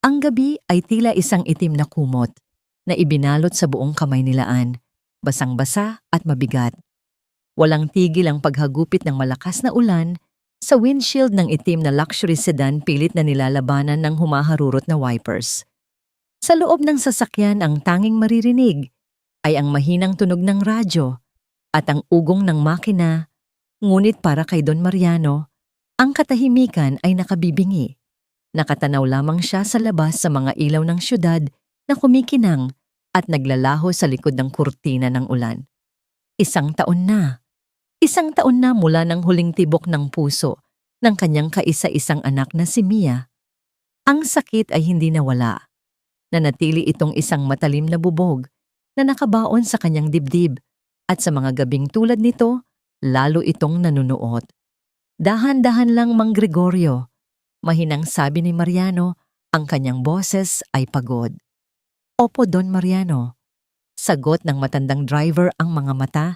Ang gabi ay tila isang itim na kumot na ibinalot sa buong kamay nilaan, basang-basa at mabigat. Walang tigil ang paghagupit ng malakas na ulan sa windshield ng itim na luxury sedan pilit na nilalabanan ng humaharurot na wipers. Sa loob ng sasakyan ang tanging maririnig ay ang mahinang tunog ng radyo at ang ugong ng makina, ngunit para kay Don Mariano, ang katahimikan ay nakabibingi. Nakatanaw lamang siya sa labas sa mga ilaw ng syudad na kumikinang at naglalaho sa likod ng kurtina ng ulan. Isang taon na. Isang taon na mula ng huling tibok ng puso ng kanyang kaisa-isang anak na si Mia. Ang sakit ay hindi nawala. Nanatili itong isang matalim na bubog na nakabaon sa kanyang dibdib at sa mga gabing tulad nito, lalo itong nanunuot. Dahan-dahan lang, Mang Gregorio. Mahinang sabi ni Mariano, ang kanyang boses ay pagod. Opo, Don Mariano. Sagot ng matandang driver, ang mga mata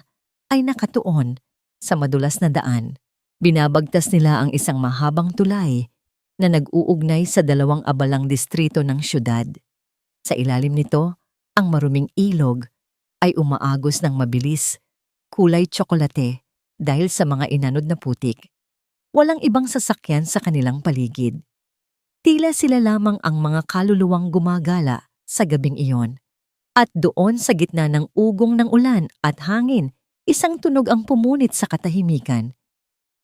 ay nakatuon sa madulas na daan. Binabagtas nila ang isang mahabang tulay na nag-uugnay sa dalawang abalang distrito ng syudad. Sa ilalim nito, ang maruming ilog ay umaagos ng mabilis, kulay tsokolate dahil sa mga inanod na putik. Walang ibang sasakyan sa kanilang paligid. Tila sila lamang ang mga kaluluwang gumagala sa gabing iyon. At doon sa gitna ng ugong ng ulan at hangin, isang tunog ang pumunit sa katahimikan.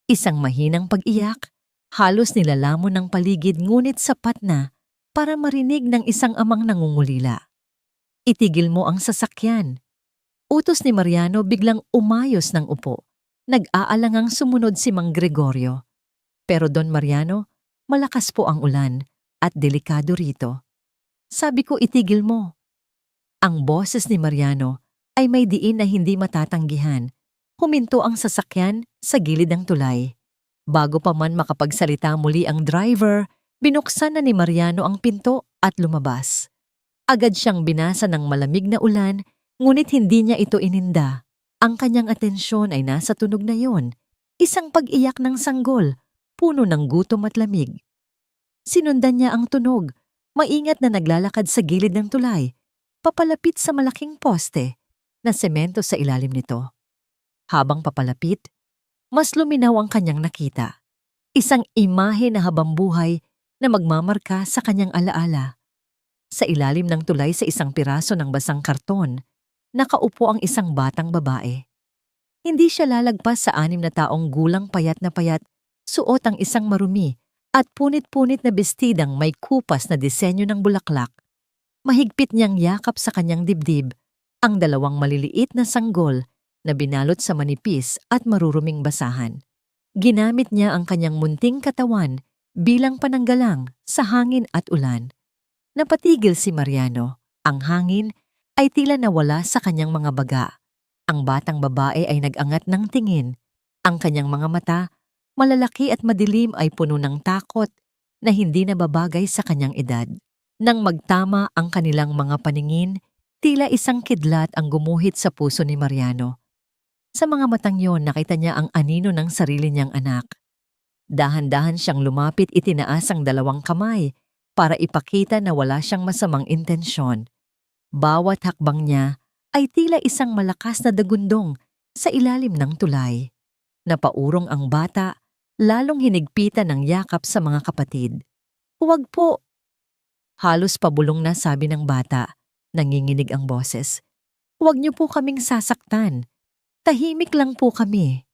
Isang mahinang pag-iyak, halos nilalamon ng paligid ngunit sapat na para marinig ng isang amang nangungulila. Itigil mo ang sasakyan. Utos ni Mariano, biglang umayos ng upo. Nag-aalangang sumunod si Mang Gregorio. Pero Don Mariano, malakas po ang ulan at delikado rito. Sabi ko, itigil mo. Ang boses ni Mariano ay may diin na hindi matatanggihan. Huminto ang sasakyan sa gilid ng tulay. Bago pa man makapagsalita muli ang driver, binuksan na ni Mariano ang pinto at lumabas. Agad siyang binasa ng malamig na ulan, ngunit hindi niya ito ininda. Ang kanyang atensyon ay nasa tunog na yon, isang pag-iyak ng sanggol, puno ng gutom at lamig. Sinundan niya ang tunog, maingat na naglalakad sa gilid ng tulay, papalapit sa malaking poste na semento sa ilalim nito. Habang papalapit, mas luminaw ang kanyang nakita. Isang imahe na habambuhay na magmamarka sa kanyang alaala. Sa ilalim ng tulay sa isang piraso ng basang karton, nakaupo ang isang batang babae. Hindi siya lalagpas sa 6 na taong gulang, payat na payat, suot ang isang marumi at punit-punit na bestidang may kupas na disenyo ng bulaklak. Mahigpit niyang yakap sa kanyang dibdib ang 2 maliliit na sanggol na binalot sa manipis at maruruming basahan. Ginamit niya ang kanyang munting katawan bilang pananggalang sa hangin at ulan. Napatigil si Mariano. Ang hangin ay tila nawala sa kanyang mga baga. Ang batang babae ay nag-angat ng tingin. Ang kanyang mga mata, malalaki at madilim, ay puno ng takot na hindi nababagay sa kanyang edad. Nang magtama ang kanilang mga paningin, tila isang kidlat ang gumuhit sa puso ni Mariano. Sa mga matang yon, nakita niya ang anino ng sarili niyang anak. Dahan-dahan siyang lumapit, itinaas ang 2 kamay para ipakita na wala siyang masamang intensyon. Bawat hakbang niya ay tila isang malakas na dagundong sa ilalim ng tulay. Napaurong ang bata, lalong hinigpitan ng yakap sa mga kapatid. "Huwag po!" Halos pabulong na sabi ng bata, nanginginig ang boses. "Huwag niyo po kaming sasaktan. Tahimik lang po kami."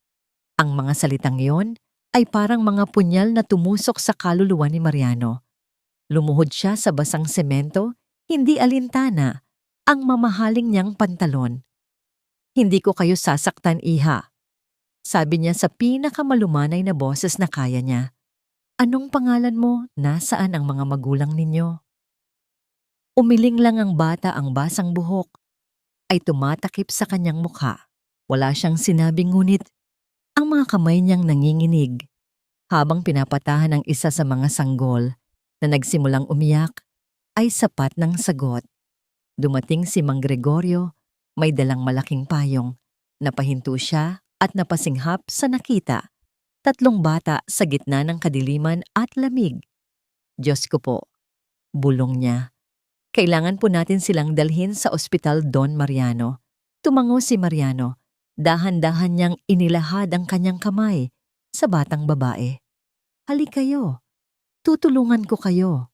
Ang mga salitang yon ay parang mga punyal na tumusok sa kaluluwa ni Mariano. Lumuhod siya sa basang semento, hindi alintana ang mamahaling niyang pantalon. "Hindi ko kayo sasaktan, iha," sabi niya sa pinakamalumanay na boses na kaya niya. "Anong pangalan mo? Nasaan ang mga magulang ninyo?" Umiling lang ang bata, ang basang buhok ay tumatakip sa kanyang mukha. Wala siyang sinabing, ngunit ang mga kamay niyang nanginginig. Habang pinapatahan ang isa sa mga sanggol na nagsimulang umiyak, ay sapat ng sagot. Dumating si Mang Gregorio, may dalang malaking payong. Napahinto siya at napasinghap sa nakita. 3 bata sa gitna ng kadiliman at lamig. "Diyos ko po, Bulong niya. Kailangan po natin silang dalhin sa Ospital Don Mariano. Tumango si Mariano. Dahan-dahan niyang inilahad ang kanyang kamay sa batang babae. Halik kayo. Tutulungan ko kayo.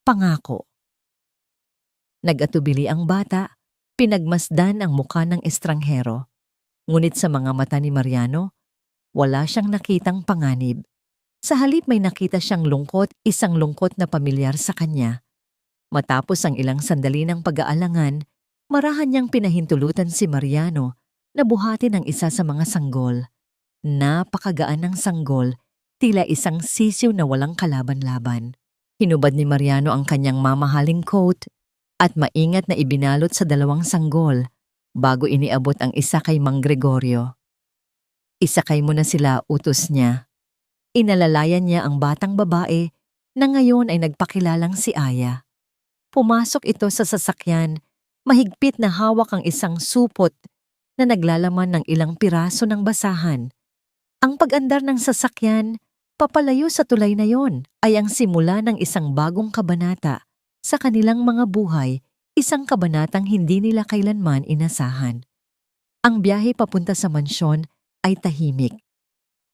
Pangako. Nag-atubili ang bata. Pinagmasdan ang mukha ng estranghero. Ngunit sa mga mata ni Mariano, wala siyang nakitang panganib. Sa halip may nakita siyang lungkot, isang lungkot na pamilyar sa kanya. Matapos ang ilang sandali ng pag-aalangan, marahan niyang pinahintulutan si Mariano na buhatin ang isa sa mga sanggol. Napakagaan ng sanggol, tila isang sisiw na walang kalaban-laban. Hinubad ni Mariano ang kanyang mamahaling coat at maingat na ibinalot sa dalawang sanggol bago iniabot ang isa kay Mang Gregorio. Isakay mo na sila, utos niya. Inalalayan niya ang batang babae na ngayon ay nagpakilalang si Aya. Pumasok ito sa sasakyan, mahigpit na hawak ang isang supot na naglalaman ng ilang piraso ng basahan. Ang pag-andar ng sasakyan, papalayo sa tulay na yon, ay ang simula ng isang bagong kabanata sa kanilang mga buhay, isang kabanatang hindi nila kailanman inasahan. Ang biyahe papunta sa mansyon ay tahimik.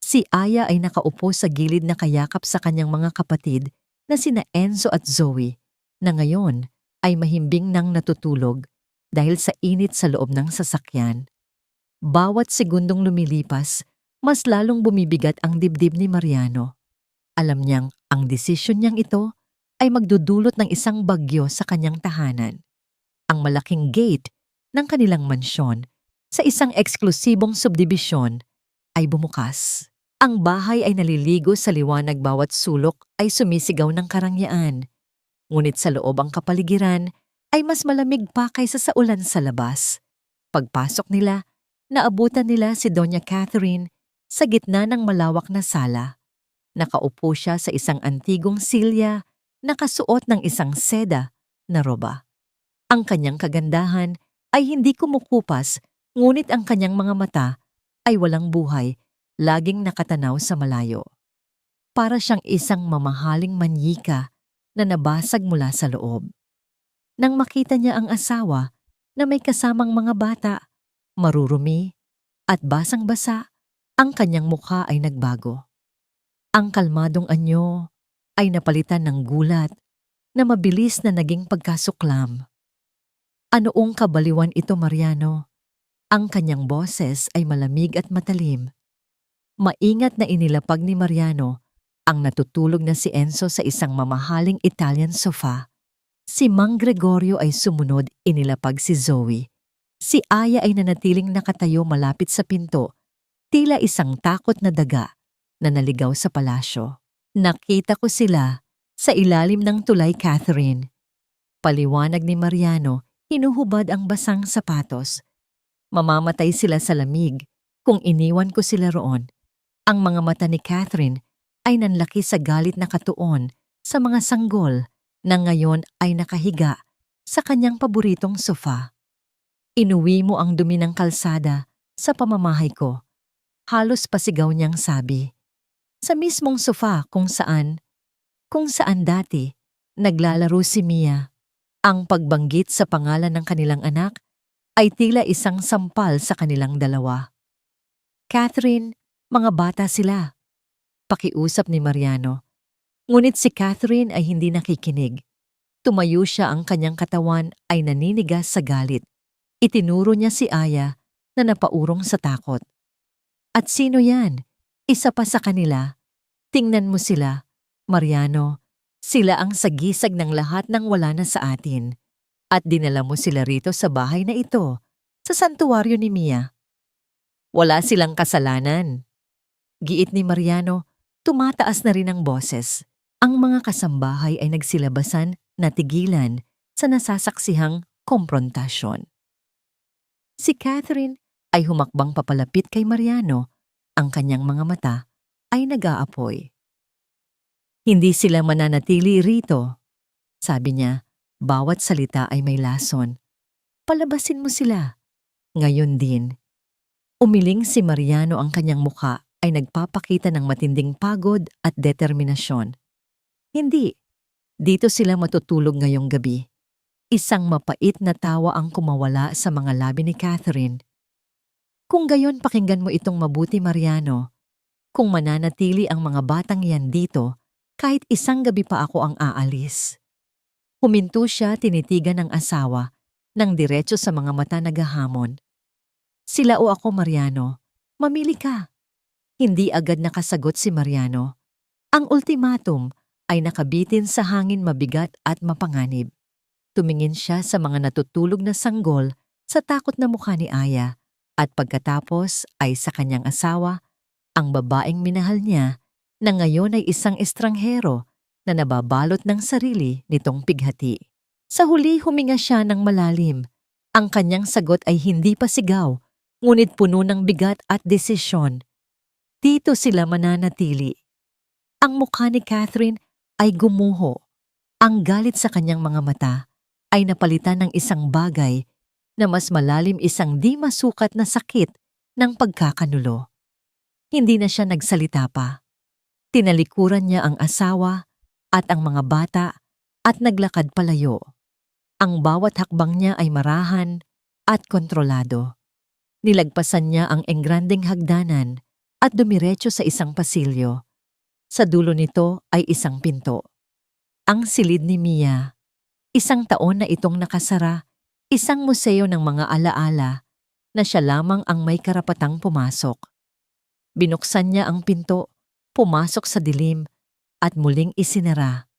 Si Aya ay nakaupo sa gilid na kayakap sa kanyang mga kapatid na sina Enzo at Zoe, na ngayon ay mahimbing nang natutulog dahil sa init sa loob ng sasakyan. Bawat segundong lumilipas, mas lalong bumibigat ang dibdib ni Mariano. Alam niyang ang desisyon niyang ito ay magdudulot ng isang bagyo sa kanyang tahanan. Ang malaking gate ng kanilang mansyon sa isang eksklusibong subdibisyon ay bumukas. Ang bahay ay naliligo sa liwanag, bawat sulok ay sumisigaw ng karangyaan. Ngunit sa loob ang kapaligiran ay mas malamig pa kaysa sa ulan sa labas. Pagpasok nila, naabutan nila si Doña Catherine sa gitna ng malawak na sala. Nakaupo siya sa isang antigong silya, nakasuot ng isang seda na roba. Ang kanyang kagandahan ay hindi kumukupas, ngunit ang kanyang mga mata ay walang buhay, laging nakatanaw sa malayo. Para siyang isang mamahaling manyika na nabasag mula sa loob. Nang makita niya ang asawa na may kasamang mga bata, marurumi at basang-basa, ang kanyang mukha ay nagbago. Ang kalmadong anyo ay napalitan ng gulat na mabilis na naging pagkasuklam. Anoong kabaliwan ito, Mariano? Ang kanyang boses ay malamig at matalim. Maingat na inilapag ni Mariano ang natutulog na si Enzo sa isang mamahaling Italian sofa. Si Mang Gregorio ay sumunod, inilapag si Zoe. Si Aya ay nanatiling nakatayo malapit sa pinto, tila isang takot na daga na naligaw sa palasyo. Nakita ko sila sa ilalim ng tulay, Catherine. Paliwanag ni Mariano, hinuhubad ang basang sapatos. Mamamatay sila sa lamig kung iniwan ko sila roon. Ang mga mata ni Catherine ay nanlaki sa galit na katuon sa mga sanggol na ngayon ay nakahiga sa kanyang paboritong sofa. Inuwi mo ang dumi ng kalsada sa pamamahay ko. Halos pasigaw niyang sabi. Sa mismong sofa kung saan dati naglalaro si Mia. Ang pagbanggit sa pangalan ng kanilang anak ay tila isang sampal sa kanilang dalawa. Catherine, mga bata sila. Pakiusap ni Mariano. Ngunit si Catherine ay hindi nakikinig. Tumayo siya, ang kanyang katawan ay naninigas sa galit. Itinuro niya si Aya na napaurong sa takot. At sino yan? Isa pa sa kanila. Tingnan mo sila, Mariano. Sila ang sagisag ng lahat ng wala na sa atin. At dinala mo sila rito sa bahay na ito, sa santuwaryo ni Mia. Wala silang kasalanan. Giit ni Mariano, tumataas na rin ang boses. Ang mga kasambahay ay nagsilabasan na tigilan sa nasasaksihang komprontasyon. Si Catherine ay humakbang papalapit kay Mariano. Ang kanyang mga mata ay nag-aapoy. Hindi sila mananatili rito. Sabi niya, bawat salita ay may lason. Palabasin mo sila. Ngayon din. Umiling si Mariano, ang kanyang mukha ay nagpapakita ng matinding pagod at determinasyon. Hindi. Dito sila matutulog ngayong gabi. Isang mapait na tawa ang kumawala sa mga labi ni Catherine. Kung gayon pakinggan mo itong mabuti, Mariano. Kung mananatili ang mga batang yan dito, kahit isang gabi pa ako ang aalis. Huminto siya, tinitigan ng asawa, nang diretso sa mga mata nagahamon. Sila o ako, Mariano? Mamili ka. Hindi agad nakasagot si Mariano. Ang ultimatum ay nakabitin sa hangin, mabigat at mapanganib. Tumingin siya sa mga natutulog na sanggol sa takot na mukha ni Aya at pagkatapos ay sa kanyang asawa, ang babaeng minahal niya na ngayon ay isang estranghero na nababalot ng sarili nitong pighati. Sa huli huminga siya ng malalim. Ang kanyang sagot ay hindi pa sigaw, ngunit puno ng bigat at desisyon. Dito sila mananatili. Ang mukha ni Catherine ay gumuho. Ang galit sa kanyang mga mata ay napalitan ng isang bagay na mas malalim, isang di masukat na sakit ng pagkakanulo. Hindi na siya nagsalita pa. Tinalikuran niya ang asawa at ang mga bata at naglakad palayo. Ang bawat hakbang niya ay marahan at kontrolado. Nilagpasan niya ang engrandeng hagdanan at dumiretso sa isang pasilyo. Sa dulo nito ay isang pinto. Ang silid ni Mia. Isang taon na itong nakasara, isang museo ng mga alaala na siya lamang ang may karapatang pumasok. Binuksan niya ang pinto, pumasok sa dilim at muling isinara.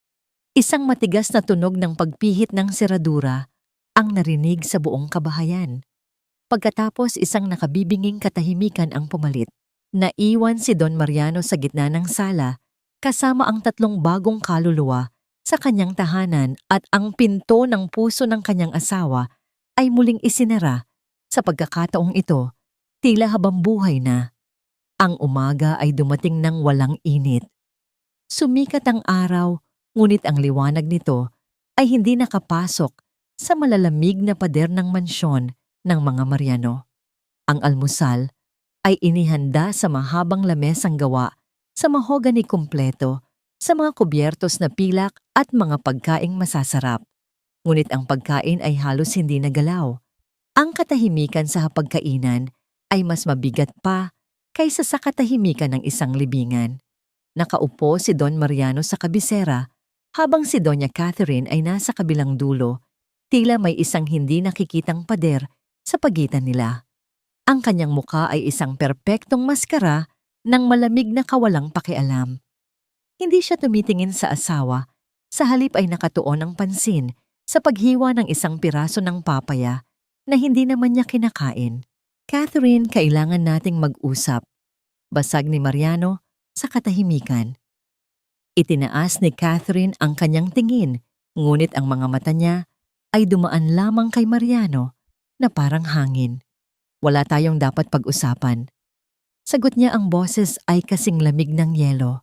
Isang matigas na tunog ng pagpihit ng seradura ang narinig sa buong kabahayan. Pagkatapos isang nakabibinging katahimikan ang pumalit. Naiwan si Don Mariano sa gitna ng sala kasama ang 3 bagong kaluluwa sa kanyang tahanan at ang pinto ng puso ng kanyang asawa ay muling isinara. Sa pagkakataong ito, tila habambuhay na. Ang umaga ay dumating ng walang init. Sumikat ang araw, ngunit ang liwanag nito ay hindi nakapasok sa malalamig na pader ng mansyon ng mga Mariano. Ang almusal ay inihanda sa mahabang lamesang gawa sa mahogany kumpleto, sa mga kubyertos na pilak at mga pagkaing masasarap. Ngunit ang pagkain ay halos hindi nagalaw. Ang katahimikan sa hapagkainan ay mas mabigat pa kaysa sa katahimikan ng isang libingan. Nakaupo si Don Mariano sa kabisera habang si Doña Catherine ay nasa kabilang dulo, tila may isang hindi nakikitang pader sa pagitan nila. Ang kanyang muka ay isang perpektong maskara ng malamig na kawalang pakialam. Hindi siya tumitingin sa asawa, sa halip ay nakatuon ng pansin sa paghiwa ng isang piraso ng papaya na hindi naman niya kinakain. Catherine, kailangan nating mag-usap. Basag ni Mariano sa katahimikan. Itinaas ni Catherine ang kanyang tingin, ngunit ang mga mata niya ay dumaan lamang kay Mariano na parang hangin. Wala tayong dapat pag-usapan. Sagot niya, ang boses ay kasing lamig ng yelo.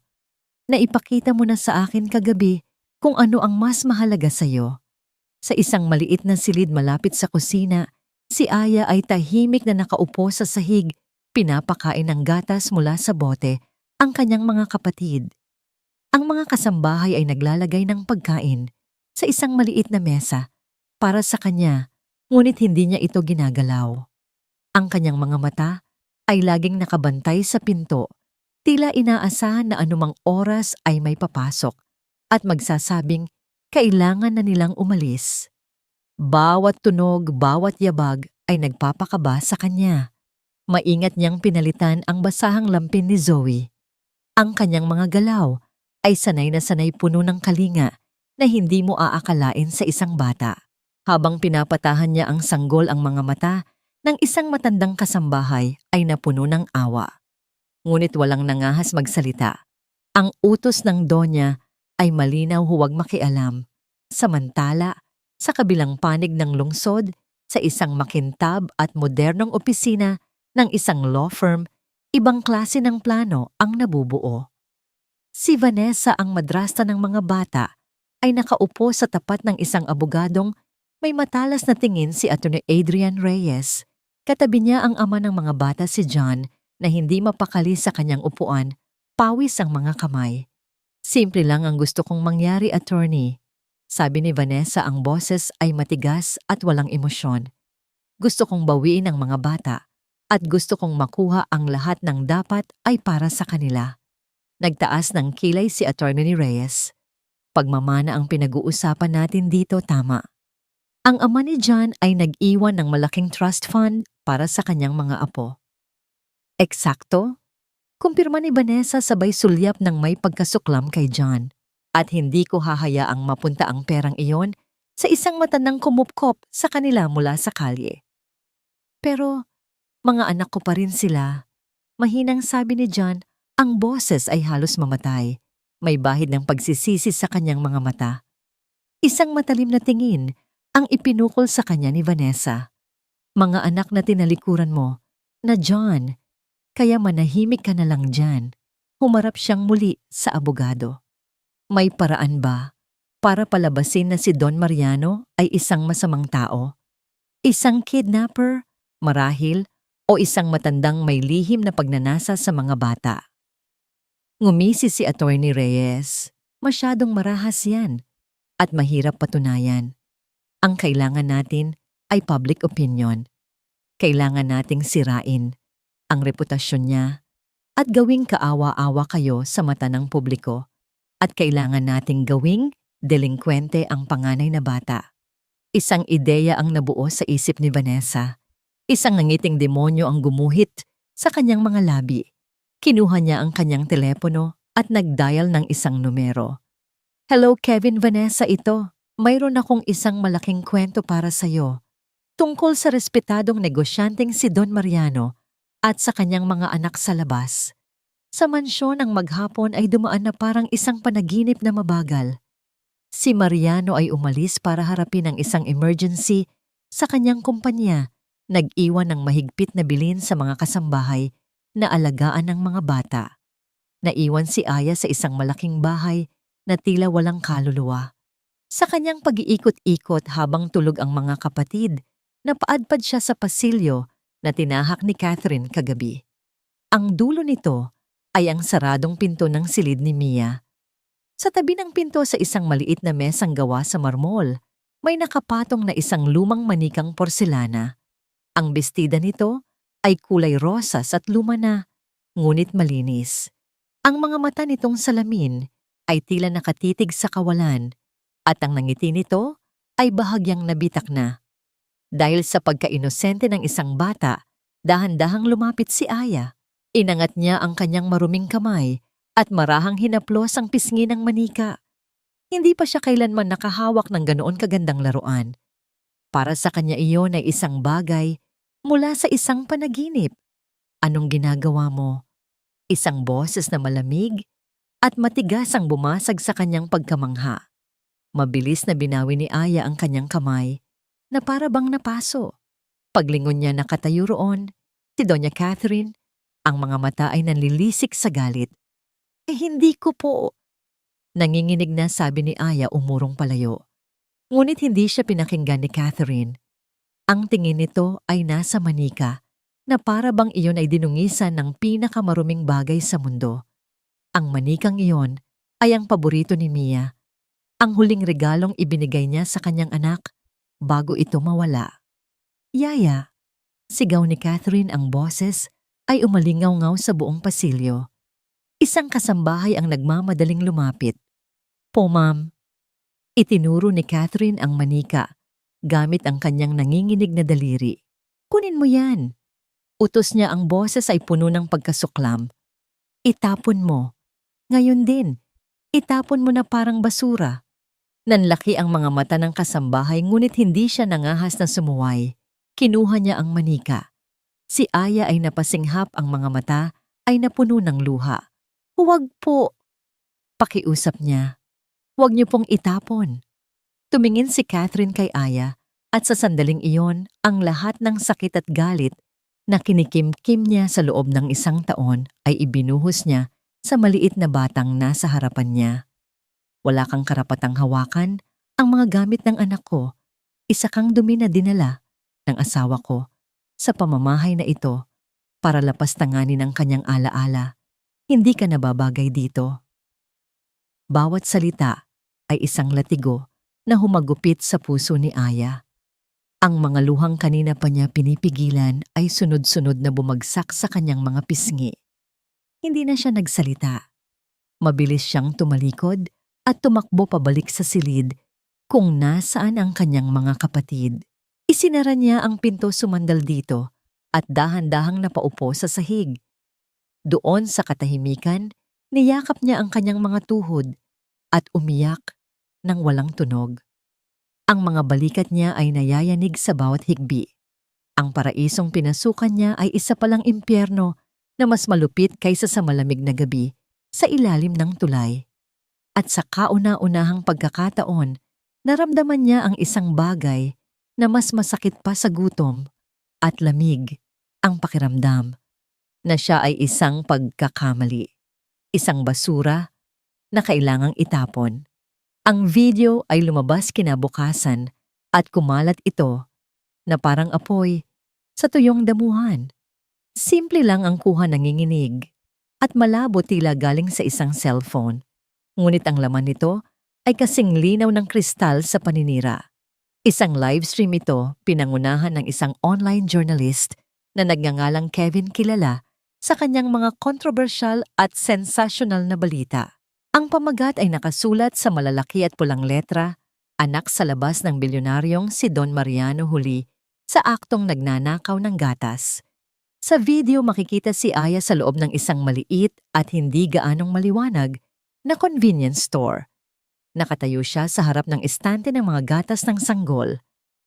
Naipakita mo na sa akin kagabi kung ano ang mas mahalaga sa iyo. Sa isang maliit na silid malapit sa kusina, si Aya ay tahimik na nakaupo sa sahig, pinapakain ng gatas mula sa bote ang kanyang mga kapatid. Ang mga kasambahay ay naglalagay ng pagkain sa isang maliit na mesa para sa kanya, ngunit hindi niya ito ginagalaw. Ang kanyang mga mata ay laging nakabantay sa pinto, tila inaasahan na anumang oras ay may papasok at magsasabing kailangan na nilang umalis. Bawat tunog, bawat yabag ay nagpapakaba sa kanya. Maingat niyang pinalitan ang basahang lampin ni Zoe. Ang kanyang mga galaw ay sanay na sanay, puno ng kalinga na hindi mo aakalain sa isang bata. Habang pinapatahan niya ang sanggol, ang mga mata ng isang matandang kasambahay ay napuno ng awa. Ngunit walang nangahas magsalita. Ang utos ng donya ay malinaw, huwag makialam. Samantala, sa kabilang panig ng lungsod, sa isang makintab at modernong opisina ng isang law firm, ibang klase ng plano ang nabubuo. Si Vanessa, ang madrasta ng mga bata, ay nakaupo sa tapat ng isang abogadong may matalas na tingin, si Atty. Adrian Reyes. Katabi niya ang ama ng mga bata, si John, na hindi mapakali sa kanyang upuan, pawis ang mga kamay. Simple lang ang gusto kong mangyari, attorney. Sabi ni Vanessa, ang boses ay matigas at walang emosyon. Gusto kong bawiin ang mga bata at gusto kong makuha ang lahat ng dapat ay para sa kanila. Nagtaas ng kilay si Attorney Reyes. Pagmamana ang pinag-uusapan natin dito, tama. Ang ama ni John ay nag-iwan ng malaking trust fund para sa kanyang mga apo. Eksakto? Kumpirma ni Vanessa sabay sulyap ng may pagkasuklam kay John. At hindi ko hahayaang mapunta ang perang iyon sa isang matandang kumupkop sa kanila mula sa kalye. Pero, mga anak ko pa rin sila. Mahinang sabi ni John, ang boses ay halos mamatay. May bahid ng pagsisisi sa kanyang mga mata. Isang matalim na tingin ang ipinukol sa kanya ni Vanessa. Mga anak na tinalikuran mo, na John, kaya manahimik ka na lang dyan. Humarap siyang muli sa abogado. May paraan ba para palabasin na si Don Mariano ay isang masamang tao? Isang kidnapper, marahil, o isang matandang may lihim na pagnanasa sa mga bata? Ngumisi si Attorney Reyes. Masyadong marahas yan at mahirap patunayan. Ang kailangan natin ay public opinion. Kailangan nating sirain ang reputasyon niya at gawing kaawa-awa kayo sa mata ng publiko. At kailangan nating gawing delinkwente ang panganay na bata. Isang ideya ang nabuo sa isip ni Vanessa. Isang nangiting demonyo ang gumuhit sa kanyang mga labi. Kinuha niya ang kanyang telepono at nag-dial ng isang numero. Hello Kevin, Vanessa ito. Mayroon akong isang malaking kwento para sa'yo. Tungkol sa respetadong negosyanteng si Don Mariano at sa kanyang mga anak sa labas. Sa mansyon ang maghapon ay dumaan na parang isang panaginip na mabagal. Si Mariano ay umalis para harapin ang isang emergency sa kanyang kumpanya. Nag-iwan ng mahigpit na bilin sa mga kasambahay na alagaan ng mga bata. Naiwan si Aya sa isang malaking bahay na tila walang kaluluwa. Sa kanyang pag-iikot-ikot habang tulog ang mga kapatid, napaadpad siya sa pasilyo na tinahak ni Catherine kagabi. Ang dulo nito ay ang saradong pinto ng silid ni Mia. Sa tabi ng pinto sa isang maliit na mesang gawa sa marmol, may nakapatong na isang lumang manikang porselana. Ang bestida nito ay kulay rosas at luma na, ngunit malinis. Ang mga mata nitong salamin ay tila nakatitig sa kawalan at ang nangiti nito ay bahagyang nabitak na. Dahil sa pagka-inosente ng isang bata, dahan-dahang lumapit si Aya. Inangat niya ang kanyang maruming kamay at marahang hinaplos ang pisngi ng manika. Hindi pa siya kailanman nakahawak ng ganoon kagandang laruan. Para sa kanya iyon ay isang bagay mula sa isang panaginip. Anong ginagawa mo? Isang boses na malamig at matigas ang bumasag sa kanyang pagkamangha. Mabilis na binawi ni Aya ang kanyang kamay na para bang napaso. Paglingon niya nakatayo roon, si Doña Catherine, ang mga mata ay nanlilisik sa galit. Hindi ko po. Nanginginig na sabi ni Aya umurong palayo. Ngunit hindi siya pinakinggan ni Catherine. Ang tingin nito ay nasa manika na para bang iyon ay dinungisan ng pinakamaruming bagay sa mundo. Ang manikang iyon ay ang paborito ni Mia. Ang huling regalong ibinigay niya sa kanyang anak bago ito mawala. Yaya, sigaw ni Catherine, ang boses ay umalingaw-ngaw sa buong pasilyo. Isang kasambahay ang nagmamadaling lumapit. Po ma'am. Itinuro ni Catherine ang manika gamit ang kanyang nanginginig na daliri. Kunin mo yan. Utos niya, ang boses ay puno ng pagkasuklam. Itapon mo. Ngayon din, itapon mo na parang basura. Nanlaki ang mga mata ng kasambahay ngunit hindi siya nangahas na sumuway. Kinuha niya ang manika. Si Aya ay napasinghap, ang mga mata ay napuno ng luha. Huwag po. Pakiusap niya. Huwag niyo pong itapon. Tumingin si Catherine kay Aya at sa sandaling iyon ang lahat ng sakit at galit na kinikimkim niya sa loob ng 1 taon ay ibinuhos niya sa maliit na batang nasa harapan niya. Wala kang karapatang hawakan ang mga gamit ng anak ko. Isa kang dumi na dinala ng asawa ko sa pamamahay na ito para lapastanganin ang kanyang alaala. Hindi ka nababagay dito. Bawat salita ay isang latigo na humagupit sa puso ni Aya. Ang mga luhang kanina pa niya pinipigilan ay sunod-sunod na bumagsak sa kanyang mga pisngi. Hindi na siya nagsalita. Mabilis siyang tumalikod at tumakbo pabalik sa silid kung nasaan ang kanyang mga kapatid. Isinara niya ang pinto sumandal dito at dahan-dahang napaupo sa sahig. Doon sa katahimikan, niyakap niya ang kanyang mga tuhod at umiyak ng walang tunog. Ang mga balikat niya ay nayayanig sa bawat higbi. Ang paraisong pinasukan niya ay isa palang impyerno na mas malupit kaysa sa malamig na gabi sa ilalim ng tulay. At sa kauna-unahang pagkakataon, naramdaman niya ang isang bagay na mas masakit pa sa gutom at lamig, ang pakiramdam na siya ay isang pagkakamali, isang basura na kailangang itapon. Ang video ay lumabas kinabukasan at kumalat ito na parang apoy sa tuyong damuhan. Simple lang ang kuha nanginginig at malabo tila galing sa isang cellphone. Ngunit ang laman nito ay kasing linaw ng kristal sa paninira. Isang livestream ito pinangunahan ng isang online journalist na nagngangalang Kevin kilala sa kanyang mga kontrobersyal at sensasyonal na balita. Ang pamagat ay nakasulat sa malalaki at pulang letra, anak sa labas ng bilyonaryong si Don Mariano huli sa aktong nagnanakaw ng gatas. Sa video makikita si Aya sa loob ng isang maliit at hindi gaanong maliwanag na convenience store. Nakatayo siya sa harap ng estante ng mga gatas ng sanggol.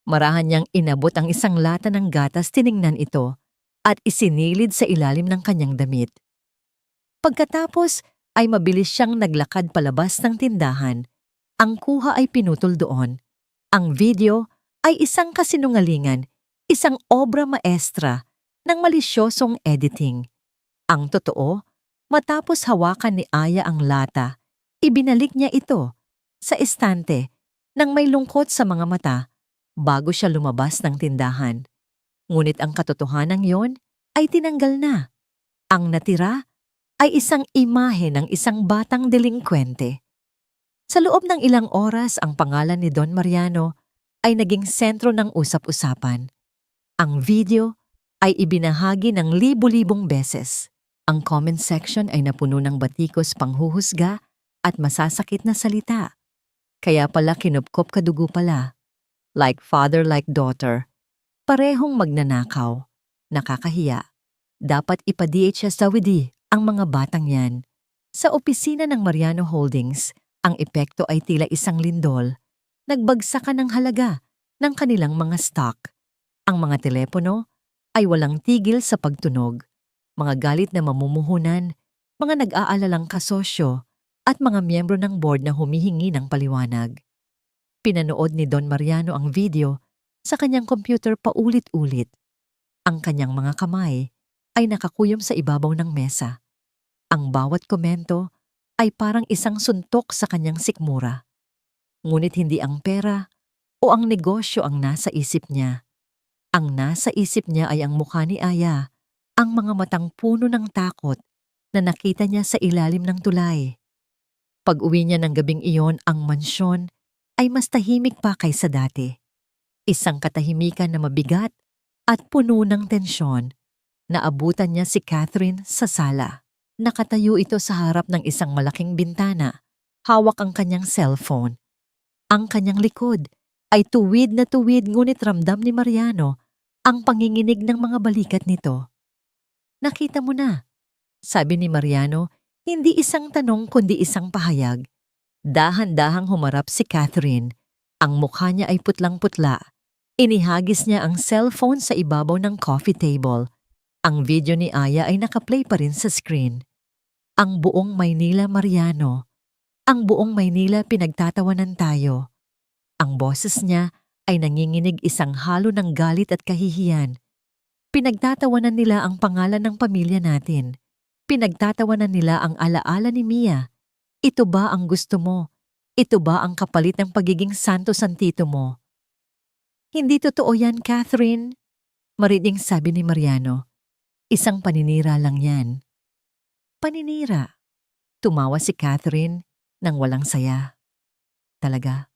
Marahan niyang inabot ang isang lata ng gatas, tiningnan ito at isinilid sa ilalim ng kanyang damit. Pagkatapos ay mabilis siyang naglakad palabas ng tindahan. Ang kuha ay pinutol doon. Ang video ay isang kasinungalingan, isang obra maestra ng malisyosong editing. Ang totoo, matapos hawakan ni Aya ang lata, ibinalik niya ito sa estante nang may lungkot sa mga mata bago siya lumabas ng tindahan. Ngunit ang katotohanan yon ay tinanggal na. Ang natira ay isang imahe ng isang batang delinkwente. Sa loob ng ilang oras, ang pangalan ni Don Mariano ay naging sentro ng usap-usapan. Ang video ay ibinahagi ng libu-libong beses. Ang comment section ay napuno ng batikos, panghuhusga at masasakit na salita. Kaya pala kinupkop kadugo pala. Like father, like daughter. Parehong magnanakaw. Nakakahiya. Dapat ipa-DHS Dawidi ang mga batang yan. Sa opisina ng Mariano Holdings, ang epekto ay tila isang lindol. Nagbagsakan ng halaga ng kanilang mga stock. Ang mga telepono ay walang tigil sa pagtunog. Mga galit na mamumuhunan, mga nag-aalalang kasosyo, at mga miyembro ng board na humihingi ng paliwanag. Pinanood ni Don Mariano ang video sa kanyang computer paulit-ulit. Ang kanyang mga kamay ay nakakuyom sa ibabaw ng mesa. Ang bawat komento ay parang isang suntok sa kanyang sikmura. Ngunit hindi ang pera o ang negosyo ang nasa isip niya. Ang nasa isip niya ay ang mukha ni Aya, ang mga matang puno ng takot na nakita niya sa ilalim ng tulay. Pag-uwi niya ng gabing iyon, ang mansyon ay mas tahimik pa kaysa dati. Isang katahimikan na mabigat at puno ng tensyon. Naabutan niya si Catherine sa sala. Nakatayo ito sa harap ng isang malaking bintana. Hawak ang kanyang cellphone. Ang kanyang likod ay tuwid na tuwid, ngunit ramdam ni Mariano ang panginginig ng mga balikat nito. Nakita mo na, sabi ni Mariano, hindi isang tanong kundi isang pahayag. Dahan-dahang humarap si Catherine. Ang mukha niya ay putlang-putla. Inihagis niya ang cellphone sa ibabaw ng coffee table. Ang video ni Aya ay nakaplay pa rin sa screen. Ang buong Maynila, Mariano. Ang buong Maynila, pinagtatawanan tayo. Ang boses niya ay nanginginig, isang halo ng galit at kahihiyan. Pinagtatawanan nila ang pangalan ng pamilya natin. Pinagtatawanan nila ang alaala ni Mia. Ito ba ang gusto mo? Ito ba ang kapalit ng pagiging santo-santito mo? Hindi totoo yan, Catherine. Mariding sabi ni Mariano. Isang paninira lang yan. Paninira. Tumawa si Catherine nang walang saya. Talaga?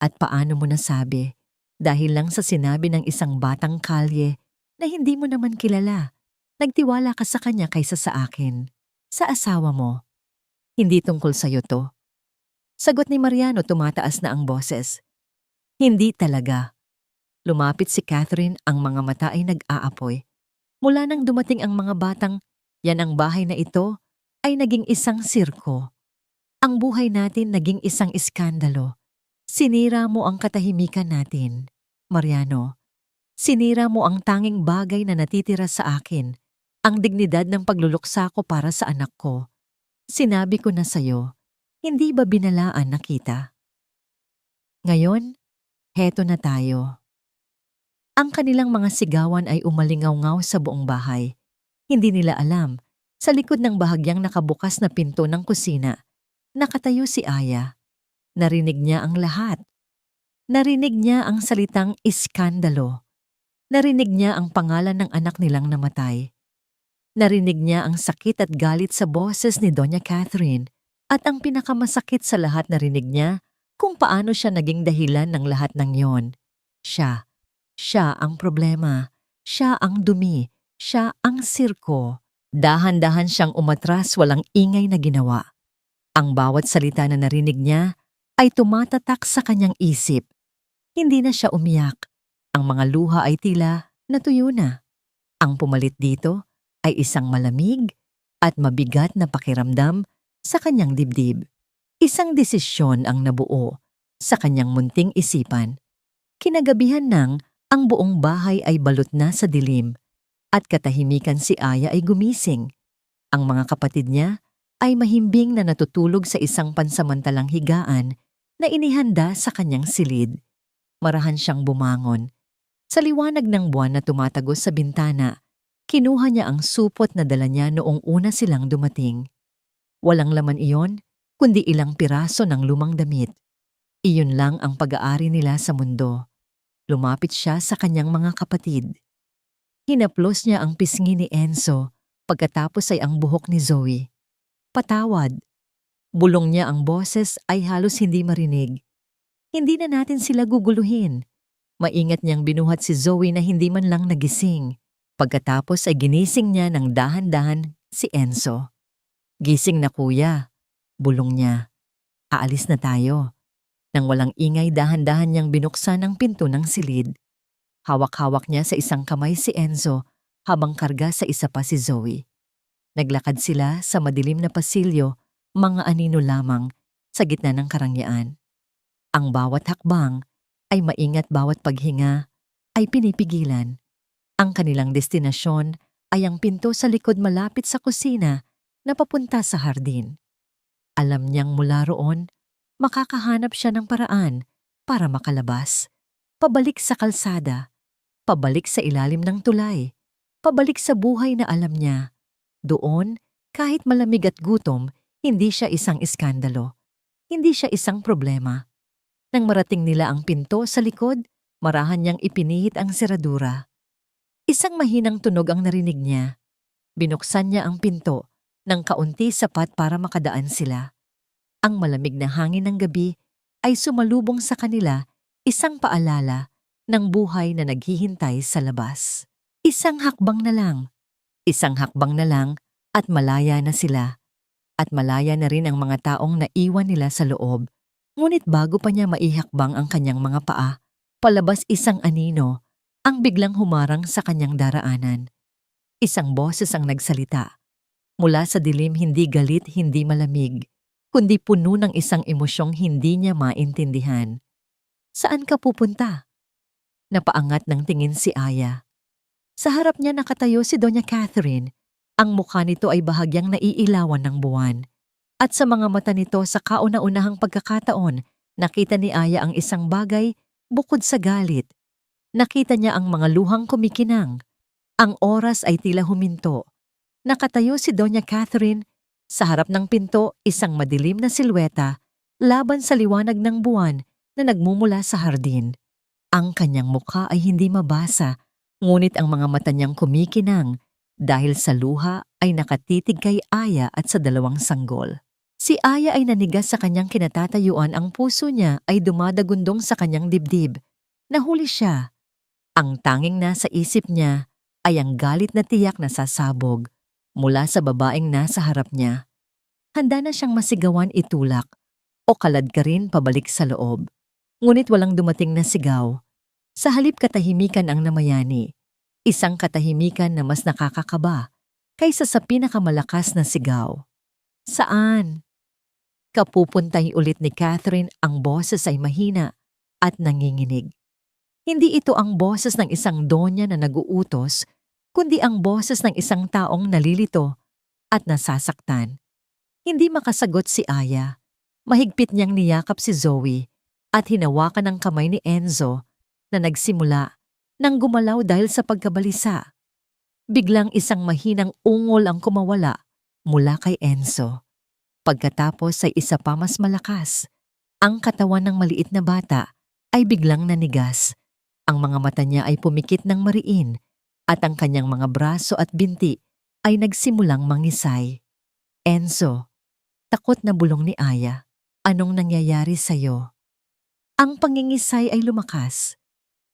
At paano mo nasabi? Dahil lang sa sinabi ng isang batang kalye na hindi mo naman kilala. Nagtiwala ka sa kanya kaysa sa akin. Sa asawa mo. Hindi tungkol sa'yo to. Sagot ni Mariano, tumataas na ang boses. Hindi talaga. Lumapit si Catherine, ang mga mata ay nag-aapoy. Mula nang dumating ang mga batang, yan ang bahay na ito, ay naging isang sirko. Ang buhay natin naging isang iskandalo. Sinira mo ang katahimikan natin, Mariano. Sinira mo ang tanging bagay na natitira sa akin, ang dignidad ng pagluluksa ko para sa anak ko. Sinabi ko na sa'yo, hindi ba binalaan na kita? Ngayon, heto na tayo. Ang kanilang mga sigawan ay umalingaw-ngaw sa buong bahay. Hindi nila alam, sa likod ng bahagyang nakabukas na pinto ng kusina, nakatayo si Aya. Narinig niya ang lahat. Narinig niya ang salitang iskandalo. Narinig niya ang pangalan ng anak nilang namatay. Narinig niya ang sakit at galit sa boses ni Doña Catherine. At ang pinakamasakit sa lahat, narinig niya kung paano siya naging dahilan ng lahat ng yon. Siya ang problema. Siya ang dumi. Siya ang sirko. Dahan-dahan siyang umatras, walang ingay na ginawa. Ang bawat salita na narinig niya ay tumatatak sa kanyang isip. Hindi na siya umiyak. Ang mga luha ay tila natuyo na. Ang pumalit dito ay isang malamig at mabigat na pakiramdam sa kanyang dibdib. Isang desisyon ang nabuo sa kanyang munting isipan. Kinagabihan nang ang buong bahay ay balot na sa dilim at katahimikan, si Aya ay gumising. Ang mga kapatid niya ay mahimbing na natutulog sa isang pansamantalang higaan na inihanda sa kanyang silid. Marahan siyang bumangon. Sa liwanag ng buwan na tumatagos sa bintana, kinuha niya ang supot na dala niya noong una silang dumating. Walang laman iyon, kundi ilang piraso ng lumang damit. Iyon lang ang pag-aari nila sa mundo. Lumapit siya sa kanyang mga kapatid. Hinaplos niya ang pisngi ni Enzo, pagkatapos ay ang buhok ni Zoe. Patawad. Bulong niya, ang boses ay halos hindi marinig. Hindi na natin sila guguluhin. Maingat niyang binuhat si Zoe na hindi man lang nagising. Pagkatapos ay ginising niya ng dahan-dahan si Enzo. Gising na kuya, bulong niya. Aalis na tayo. Nang walang ingay, dahan-dahan niyang binuksan ang pinto ng silid. Hawak-hawak niya sa isang kamay si Enzo habang karga sa isa pa si Zoe. Naglakad sila sa madilim na pasilyo, mga anino lamang, sa gitna ng karangyaan. Ang bawat hakbang ay maingat, bawat paghinga ay pinipigilan. Ang kanilang destinasyon ay ang pinto sa likod malapit sa kusina na papunta sa hardin. Alam niyang mula roon, makakahanap siya ng paraan para makalabas. Pabalik sa kalsada, pabalik sa ilalim ng tulay, pabalik sa buhay na alam niya. Doon, kahit malamig at gutom, hindi siya isang iskandalo. Hindi siya isang problema. Nang marating nila ang pinto sa likod, marahan niyang ipinihit ang seradura. Isang mahinang tunog ang narinig niya. Binuksan niya ang pinto ng kaunti, sapat para makadaan sila. Ang malamig na hangin ng gabi ay sumalubong sa kanila, isang paalala ng buhay na naghihintay sa labas. Isang hakbang na lang at malaya na sila. At malaya na rin ang mga taong naiwan nila sa loob. Ngunit bago pa niya maihakbang ang kanyang mga paa, palabas isang anino ang biglang humarang sa kanyang daraanan. Isang boses ang nagsalita. Mula sa dilim, hindi galit, hindi malamig, kundi puno ng isang emosyong hindi niya maintindihan. Saan ka pupunta? Napaangat ng tingin si Aya. Sa harap niya nakatayo si Doña Catherine. Ang mukha nito ay bahagyang naiilawan ng buwan. At sa mga mata nito, sa kauna-unahang pagkakataon, nakita ni Aya ang isang bagay bukod sa galit. Nakita niya ang mga luhang kumikinang. Ang oras ay tila huminto. Nakatayo si Doña Catherine. Sa harap ng pinto, isang madilim na silweta laban sa liwanag ng buwan na nagmumula sa hardin. Ang kanyang mukha ay hindi mabasa, ngunit ang mga mata niyang kumikinang dahil sa luha ay nakatitig kay Aya at sa dalawang sanggol. Si Aya ay nanigas sa kanyang kinatatayuan, ang puso niya ay dumadagundong sa kanyang dibdib. Nahuli siya. Ang tanging nasa isip niya ay ang galit na tiyak na sasabog mula sa babaeng nasa harap niya. Handa na siyang masigawan, itulak o kaladkarin pabalik sa loob. Ngunit walang dumating na sigaw. Sa halip, katahimikan ang namayani. Isang katahimikan na mas nakakakaba kaysa sa pinakamalakas na sigaw. Saan? Kapupuntay ulit ni Catherine. Ang boses ay mahina at nanginginig. Hindi ito ang boses ng isang donya na naguutos, kundi ang boses ng isang taong nalilito at nasasaktan. Hindi makasagot si Aya. Mahigpit niyang niyakap si Zoe at hinawakan ang kamay ni Enzo na nagsimula nang gumalaw dahil sa pagkabalisa. Biglang isang mahinang ungol ang kumawala mula kay Enzo. Pagkatapos ay isa pa mas malakas. Ang katawan ng maliit na bata ay biglang nanigas. Ang mga mata niya ay pumikit ng mariin at ang kanyang mga braso at binti ay nagsimulang mangisay. Enzo, takot na bulong ni Aya. Anong nangyayari sa'yo? Ang pangingisay ay lumakas.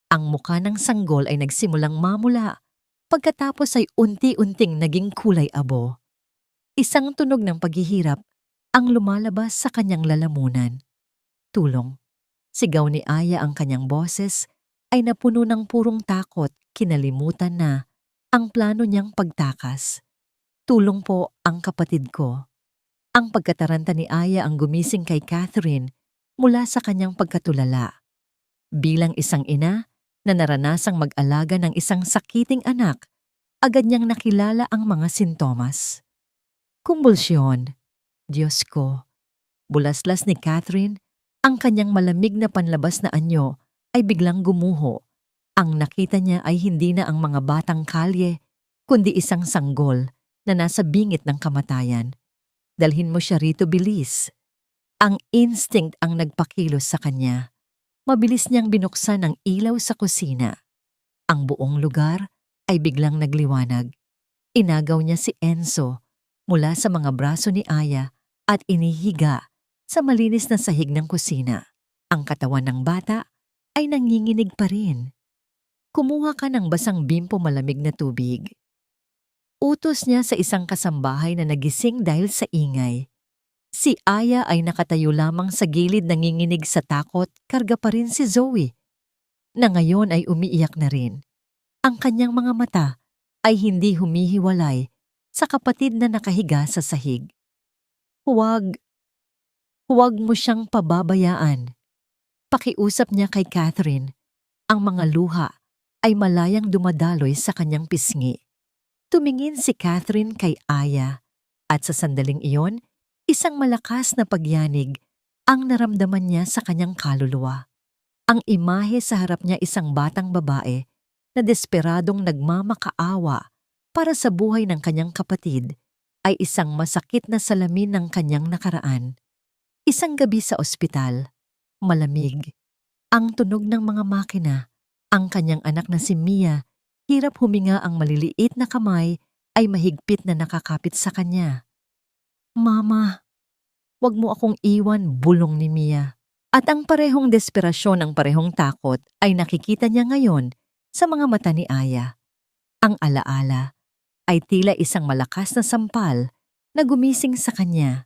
Ang muka ng sanggol ay nagsimulang mamula. Pagkatapos ay unti-unting naging kulay abo. Isang tunog ng paghihirap ang lumalabas sa kanyang lalamunan. Tulong. Sigaw ni Aya. Ang kanyang boses ay napuno ng purong takot. Kinalimutan na ang plano niyang pagtakas. Tulong po, ang kapatid ko. Ang pagkataranta ni Aya ang gumising kay Catherine mula sa kanyang pagkatulala. Bilang isang ina na naranasang mag-alaga ng isang sakiting anak, agad niyang nakilala ang mga sintomas. Kumbulsyon. Diyos ko. Bulaslas ni Catherine. Ang kanyang malamig na panlabas na anyo ay biglang gumuho. Ang nakita niya ay hindi na ang mga batang kalye, kundi isang sanggol na nasa bingit ng kamatayan. Dalhin mo siya rito, bilis. Ang instinct ang nagpakilos sa kanya. Mabilis niyang binuksan ang ilaw sa kusina. Ang buong lugar ay biglang nagliwanag. Inagaw niya si Enzo mula sa mga braso ni Aya at inihiga sa malinis na sahig ng kusina. Ang katawan ng bata ay nanginginig pa rin. Kumuha ka ng basang bimpo malamig na tubig. Utos niya sa isang kasambahay na nagising dahil sa ingay. Si Aya ay nakatayo lamang sa gilid, nanginginig sa takot. Karga pa rin si Zoe, na ngayon ay umiiyak na rin. Ang kanyang mga mata ay hindi humihiwalay sa kapatid na nakahiga sa sahig. Huwag mo siyang pababayaan. Pakiusap niya kay Catherine. Ang mga luha ay malayang dumadaloy sa kanyang pisngi. Tumingin si Catherine kay Aya at sa sandaling iyon, isang malakas na pagyanig ang naramdaman niya sa kanyang kaluluwa. Ang imahe sa harap niya, isang batang babae na desperadong nagmamakaawa para sa buhay ng kanyang kapatid, ay isang masakit na salamin ng kanyang nakaraan. Isang gabi sa ospital, malamig, ang tunog ng mga makina, ang kanyang anak na si Mia, hirap huminga, ang maliliit na kamay ay mahigpit na nakakapit sa kanya. Mama, wag mo akong iwan, bulong ni Mia. At ang parehong desperasyon, ang parehong takot ay nakikita niya ngayon sa mga mata ni Aya. Ang alaala ay tila isang malakas na sampal na gumising sa kanya.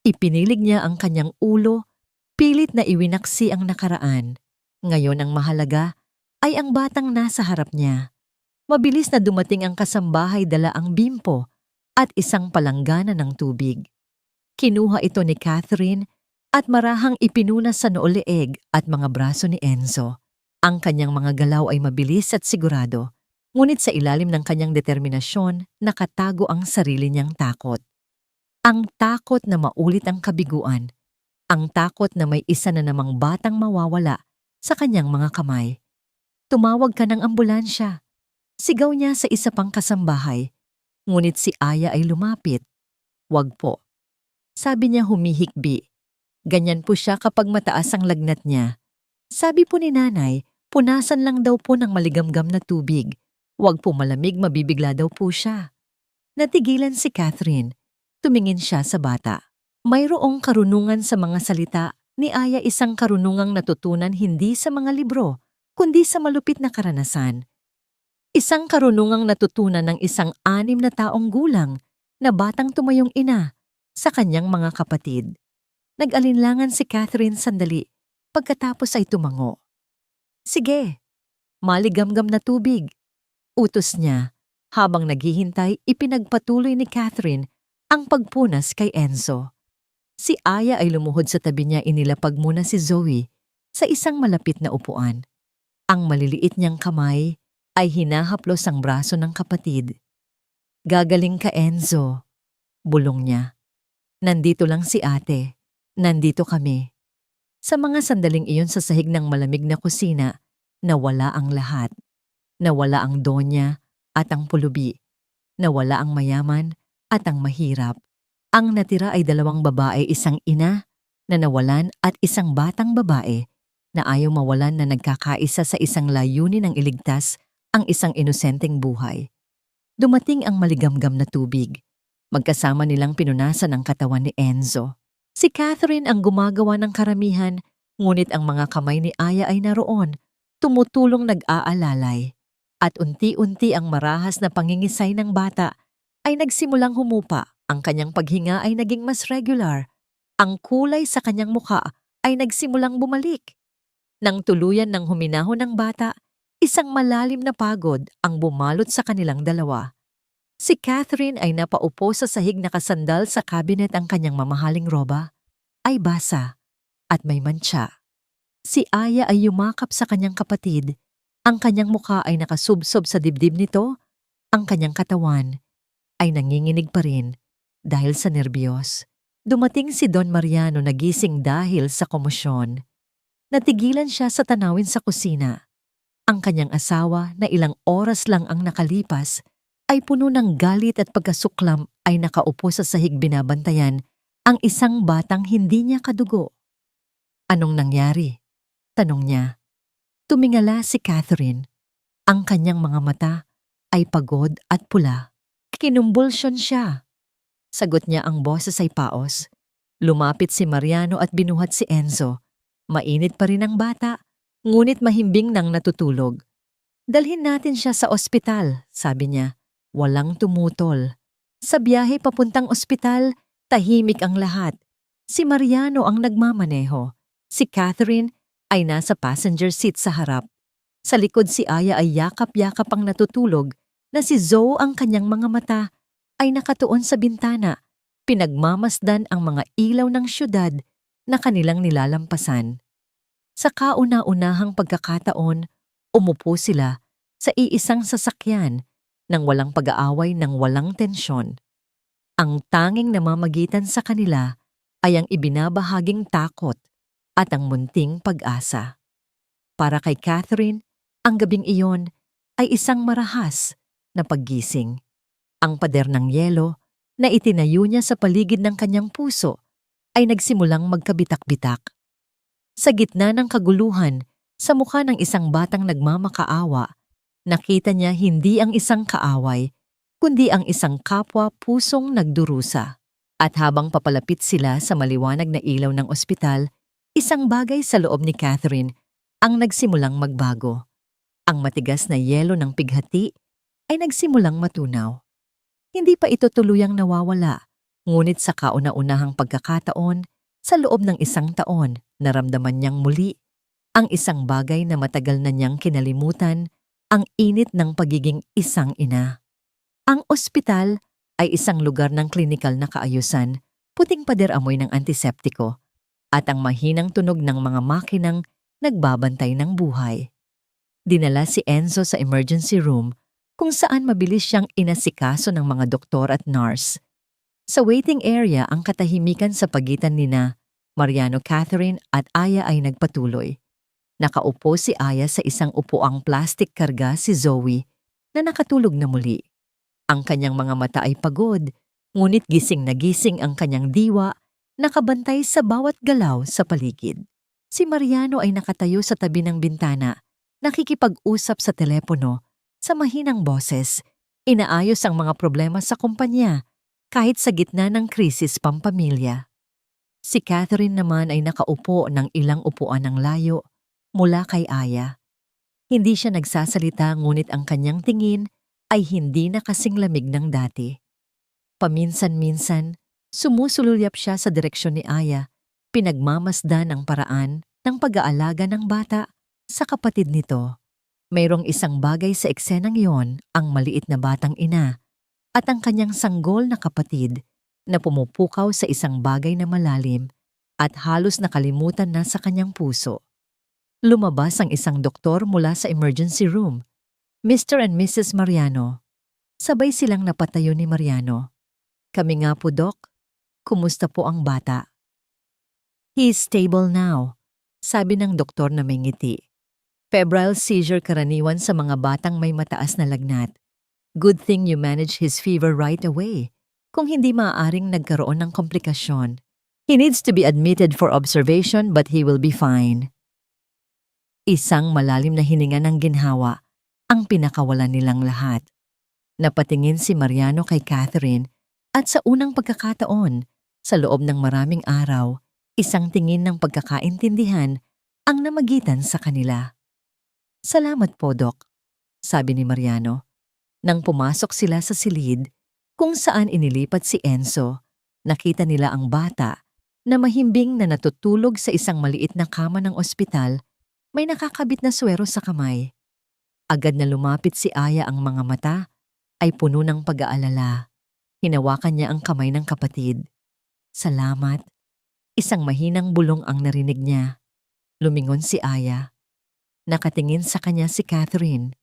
Ipinilig niya ang kanyang ulo, pilit na iwinaksi ang nakaraan. Ngayon ang mahalaga ay ang batang nasa harap niya. Mabilis na dumating ang kasambahay, dala ang bimpo at isang palanggana ng tubig. Kinuha ito ni Catherine at marahang ipinunas sa noo-leeg at mga braso ni Enzo. Ang kanyang mga galaw ay mabilis at sigurado, ngunit sa ilalim ng kanyang determinasyon, nakatago ang sarili niyang takot. Ang takot na maulit ang kabiguan. Ang takot na may isa na namang batang mawawala sa kanyang mga kamay. Tumawag ka ng ambulansya. Sigaw niya sa isa pang kasambahay. Ngunit si Aya ay lumapit. Wag po. Sabi niya humihikbi. Ganyan po siya kapag mataas ang lagnat niya. Sabi po ni nanay, punasan lang daw po ng maligamgam na tubig. Wag po malamig, mabibigla daw po siya. Natigilan si Catherine. Tumingin siya sa bata. Mayroong karunungan sa mga salita, ni Aya isang karunungang natutunan hindi sa mga libro, kundi sa malupit na karanasan. Isang karunungang natutunan ng isang 6 na taong gulang na batang tumayong ina sa kanyang mga kapatid. Nag-alinlangan si Catherine sandali, pagkatapos ay tumango. Sige, maligamgam na tubig. Utos niya. Habang naghihintay, ipinagpatuloy ni Catherine ang pagpunas kay Enzo. Si Aya ay lumuhod sa tabi niya, inilapag muna si Zoe sa isang malapit na upuan. Ang maliliit niyang kamay ay hinahaplos ang braso ng kapatid. Gagaling ka, Enzo, bulong niya. Nandito lang si ate. Nandito kami. Sa mga sandaling iyon sa sahig ng malamig na kusina, nawala ang lahat. Nawala ang donya at ang pulubi. Nawala ang mayaman at ang mahirap. Ang natira ay 2 babae, isang ina na nawalan at isang batang babae na ayaw mawalan na nagkakaisa sa isang layunin ng iligtas ang isang inosenteng buhay. Dumating ang maligamgam na tubig. Magkasama nilang pinunasan ang katawan ni Enzo. Si Catherine ang gumagawa ng karamihan, ngunit ang mga kamay ni Aya ay naroon, tumutulong nag-aalalay. At unti-unti ang marahas na pangingisay ng bata ay nagsimulang humupa. Ang kanyang paghinga ay naging mas regular. Ang kulay sa kanyang mukha ay nagsimulang bumalik. Nang tuluyan ng huminahon ng bata, isang malalim na pagod ang bumalot sa kanilang dalawa. Si Catherine ay napaupo sa sahig, nakasandal sa cabinet, ang kanyang mamahaling roba ay basa at may mantsa. Si Aya ay yumakap sa kanyang kapatid. Ang kanyang mukha ay nakasubsob sa dibdib nito. Ang kanyang katawan ay nanginginig pa rin dahil sa nerbiyos. Dumating si Don Mariano, nagising dahil sa komosyon. Natigilan siya sa tanawin sa kusina. Ang kanyang asawa na ilang oras lang ang nakalipas ay puno ng galit at pagkasuklam, ay nakaupo sa sahig binabantayan ang isang batang hindi niya kadugo. Anong nangyari? Tanong niya. Tumingala si Catherine. Ang kanyang mga mata ay pagod at pula. Kinumbulsyon siya. Sagot niya, ang boses ay paos. Lumapit si Mariano at binuhat si Enzo. Mainit pa rin ang bata, ngunit mahimbing nang natutulog. Dalhin natin siya sa ospital, sabi niya. Walang tumutol. Sa biyahe papuntang ospital, tahimik ang lahat. Si Mariano ang nagmamaneho. Si Catherine ay nasa passenger seat sa harap. Sa likod si Aya ay yakap-yakap ang natutulog na si Zoe. Ang kanyang mga mata ay nakatuon sa bintana, pinagmamasdan ang mga ilaw ng syudad na kanilang nilalampasan. Sa kauna-unahang pagkakataon, umupo sila sa iisang sasakyan nang walang pag-aaway, nang walang tensyon. Ang tanging namamagitan sa kanila ay ang ibinabahaging takot at ang munting pag-asa. Para kay Catherine, ang gabing iyon ay isang marahas na paggising. Ang pader ng yelo na itinayo niya sa paligid ng kanyang puso ay nagsimulang magkabitak-bitak. Sa gitna ng kaguluhan, sa mukha ng isang batang nagmamakaawa, nakita niya hindi ang isang kaaway, kundi ang isang kapwa pusong nagdurusa. At habang papalapit sila sa maliwanag na ilaw ng ospital, isang bagay sa loob ni Catherine ang nagsimulang magbago. Ang matigas na yelo ng pighati ay nagsimulang matunaw. Hindi pa ito tuluyang nawawala, ngunit sa kauna-unahang pagkakataon, sa loob ng 1 taon, naramdaman niyang muli ang isang bagay na matagal na niyang kinalimutan, ang init ng pagiging isang ina. Ang ospital ay isang lugar ng klinikal na kaayusan, puting pader, amoy ng antiseptiko, at ang mahinang tunog ng mga makinang nagbabantay ng buhay. Dinala si Enzo sa emergency room, kung saan mabilis siyang inasikaso ng mga doktor at nurse. Sa waiting area, ang katahimikan sa pagitan nina Mariano, Catherine at Aya ay nagpatuloy. Nakaupo si Aya sa isang upuang plastik, karga si Zoe na nakatulog na muli. Ang kanyang mga mata ay pagod, ngunit gising na gising ang kanyang diwa, nakabantay sa bawat galaw sa paligid. Si Mariano ay nakatayo sa tabi ng bintana, nakikipag-usap sa telepono. Sa mahinang boses, inaayos ang mga problema sa kumpanya kahit sa gitna ng krisis pampamilya. Si Catherine naman ay nakaupo ng ilang upuan ng layo mula kay Aya. Hindi siya nagsasalita ngunit ang kanyang tingin ay hindi na kasing lamig ng dati. Paminsan-minsan, sumusuluyap siya sa direksyon ni Aya, pinagmamasdan ang paraan ng pag-aalaga ng bata sa kapatid nito. Mayroong isang bagay sa eksenang iyon, ang maliit na batang ina at ang kanyang sanggol na kapatid na pumupukaw sa isang bagay na malalim at halos nakalimutan na sa kanyang puso. Lumabas ang isang doktor mula sa emergency room, Mr. and Mrs. Mariano. Sabay silang napatayo ni Mariano. Kami nga po, Doc. Kumusta po ang bata? He is stable now, sabi ng doktor na may ngiti. Febrile seizure karaniwan sa mga batang may mataas na lagnat. Good thing you managed his fever right away. Kung hindi maaaring nagkaroon ng komplikasyon. He needs to be admitted for observation but he will be fine. Isang malalim na hininga ng ginhawa ang pinakawalan nilang lahat. Napatingin si Mariano kay Catherine at sa unang pagkakataon, sa loob ng maraming araw, isang tingin ng pagkakaintindihan ang namagitan sa kanila. Salamat po, Doc, sabi ni Mariano. Nang pumasok sila sa silid, kung saan inilipat si Enzo, nakita nila ang bata na mahimbing na natutulog sa isang maliit na kama ng ospital, may nakakabit na swero sa kamay. Agad na lumapit si Aya, ang mga mata ay puno ng pag-aalala. Hinawakan niya ang kamay ng kapatid. Salamat. Isang mahinang bulong ang narinig niya. Lumingon si Aya. Nakatingin sa kanya si Catherine.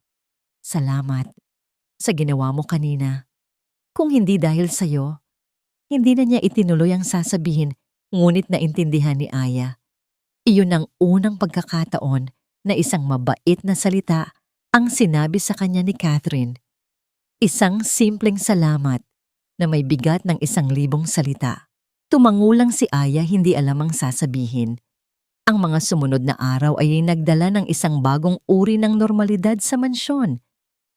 Salamat sa ginawa mo kanina. Kung hindi dahil sa'yo, hindi na niya itinuloy ang sasabihin, ngunit naintindihan ni Aya. Iyon ang unang pagkakataon na isang mabait na salita ang sinabi sa kanya ni Catherine. Isang simpleng salamat na may bigat ng 1,000 salita. Tumangulang si Aya, hindi alam ang sasabihin. Ang mga sumunod na araw ay nagdala ng isang bagong uri ng normalidad sa mansyon.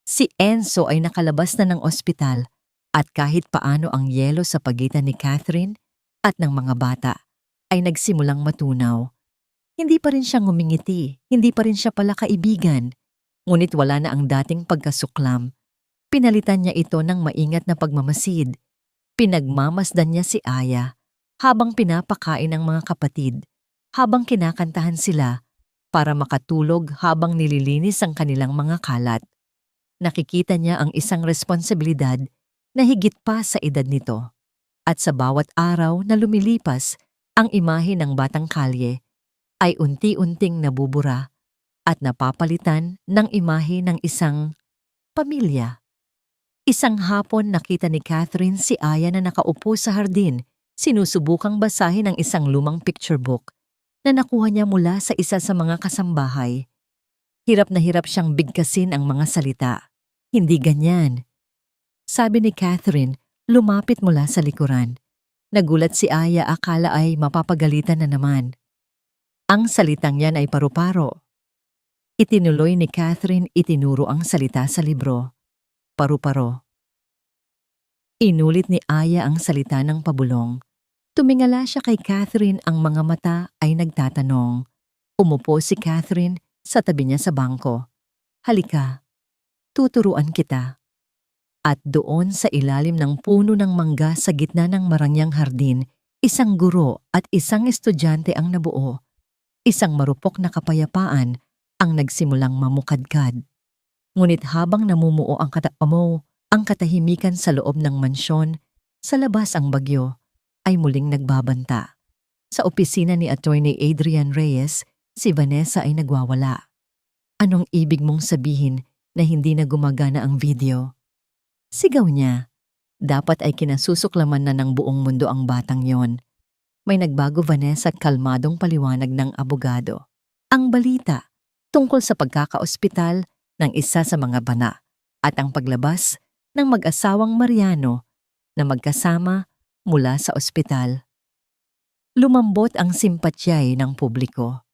Si Enzo ay nakalabas na ng ospital. At kahit paano ang yelo sa pagitan ni Catherine at ng mga bata ay nagsimulang matunaw. Hindi pa rin siya ngumingiti, hindi pa rin siya pala kaibigan. Ngunit wala na ang dating pagkasuklam. Pinalitan niya ito ng maingat na pagmamasid. Pinagmamasdan niya si Aya habang pinapakain ang mga kapatid, habang kinakantahan sila para makatulog habang nililinis ang kanilang mga kalat. Nakikita niya ang isang responsibilidad na higit pa sa edad nito. At sa bawat araw na lumilipas, ang imahe ng batang kalye ay unti-unting nabubura at napapalitan ng imahe ng isang pamilya. Isang hapon nakita ni Catherine si Aya na nakaupo sa hardin, sinusubukang basahin ang isang lumang picture book na nakuha niya mula sa isa sa mga kasambahay. Hirap na hirap siyang bigkasin ang mga salita. Hindi ganyan. Sabi ni Catherine, lumapit mula sa likuran. Nagulat si Aya, akala ay mapapagalitan na naman. Ang salitang yan ay paru-paro. Itinuloy ni Catherine, itinuro ang salita sa libro. Paru-paro. Inulit ni Aya ang salita ng pabulong. Tumingala siya kay Catherine, ang mga mata ay nagtatanong. Umupo si Catherine sa tabi niya sa bangko. Halika, tuturuan kita. At doon sa ilalim ng puno ng mangga sa gitna ng marangyang hardin, isang guro at isang estudyante ang nabuo. Isang marupok na kapayapaan ang nagsimulang mamukadkad. Ngunit habang namumuo ang katahimikan sa loob ng mansyon, sa labas ang bagyo ay muling nagbabanta. Sa opisina ni Attorney Adrian Reyes, si Vanessa ay nagwawala. Anong ibig mong sabihin na hindi na gumagana ang video? Sigaw niya. Dapat ay kinasusuklaman na ng buong mundo ang batang yon. May nagbago, Vanessa, kalmadong paliwanag ng abogado. Ang balita tungkol sa pagkakaospital ng isa sa mga bana at ang paglabas ng mag-asawang Mariano na magkasama mula sa ospital. Lumambot ang simpatyay ng publiko.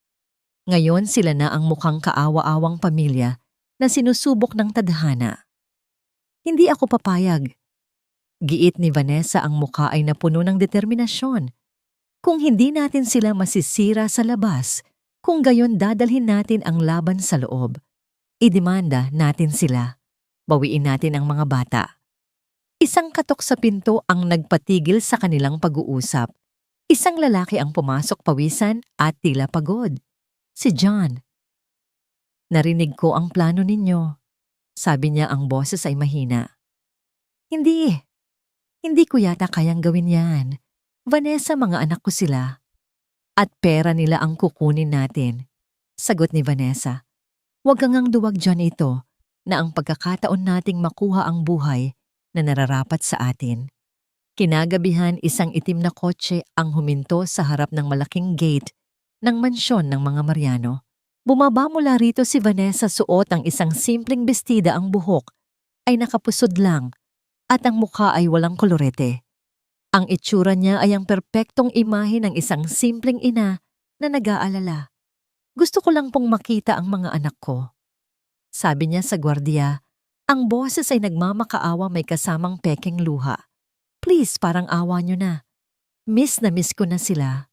Ngayon sila na ang mukhang kaawa-awang pamilya na sinusubok ng tadhana. Hindi ako papayag. Giit ni Vanessa, ang mukha ay napuno ng determinasyon. Kung hindi natin sila masisira sa labas, kung gayon dadalhin natin ang laban sa loob, idemanda natin sila. Bawiin natin ang mga bata. Isang katok sa pinto ang nagpatigil sa kanilang pag-uusap. Isang lalaki ang pumasok pawisan at tila pagod. Si John. Narinig ko ang plano ninyo. Sabi niya, ang boses ay mahina. Hindi ko yata kayang gawin yan. Vanessa, mga anak ko sila. At pera nila ang kukunin natin. Sagot ni Vanessa. Huwag kang ang duwag dyan ito na ang pagkakataon nating makuha ang buhay na nararapat sa atin. Kinagabihan, isang itim na kotse ang huminto sa harap ng malaking gate ng mansyon ng mga Mariano. Bumaba mula rito si Vanessa, suot ang isang simpleng bestida, ang buhok ay nakapusod lang at ang mukha ay walang kolorete. Ang itsura niya ay ang perpektong imahe ng isang simpleng ina na nag-aalala. Gusto ko lang pong makita ang mga anak ko. Sabi niya sa gwardiya, ang boses ay nagmamakaawa, may kasamang peking luha. Please, parang awa niyo na. Miss na miss ko na sila.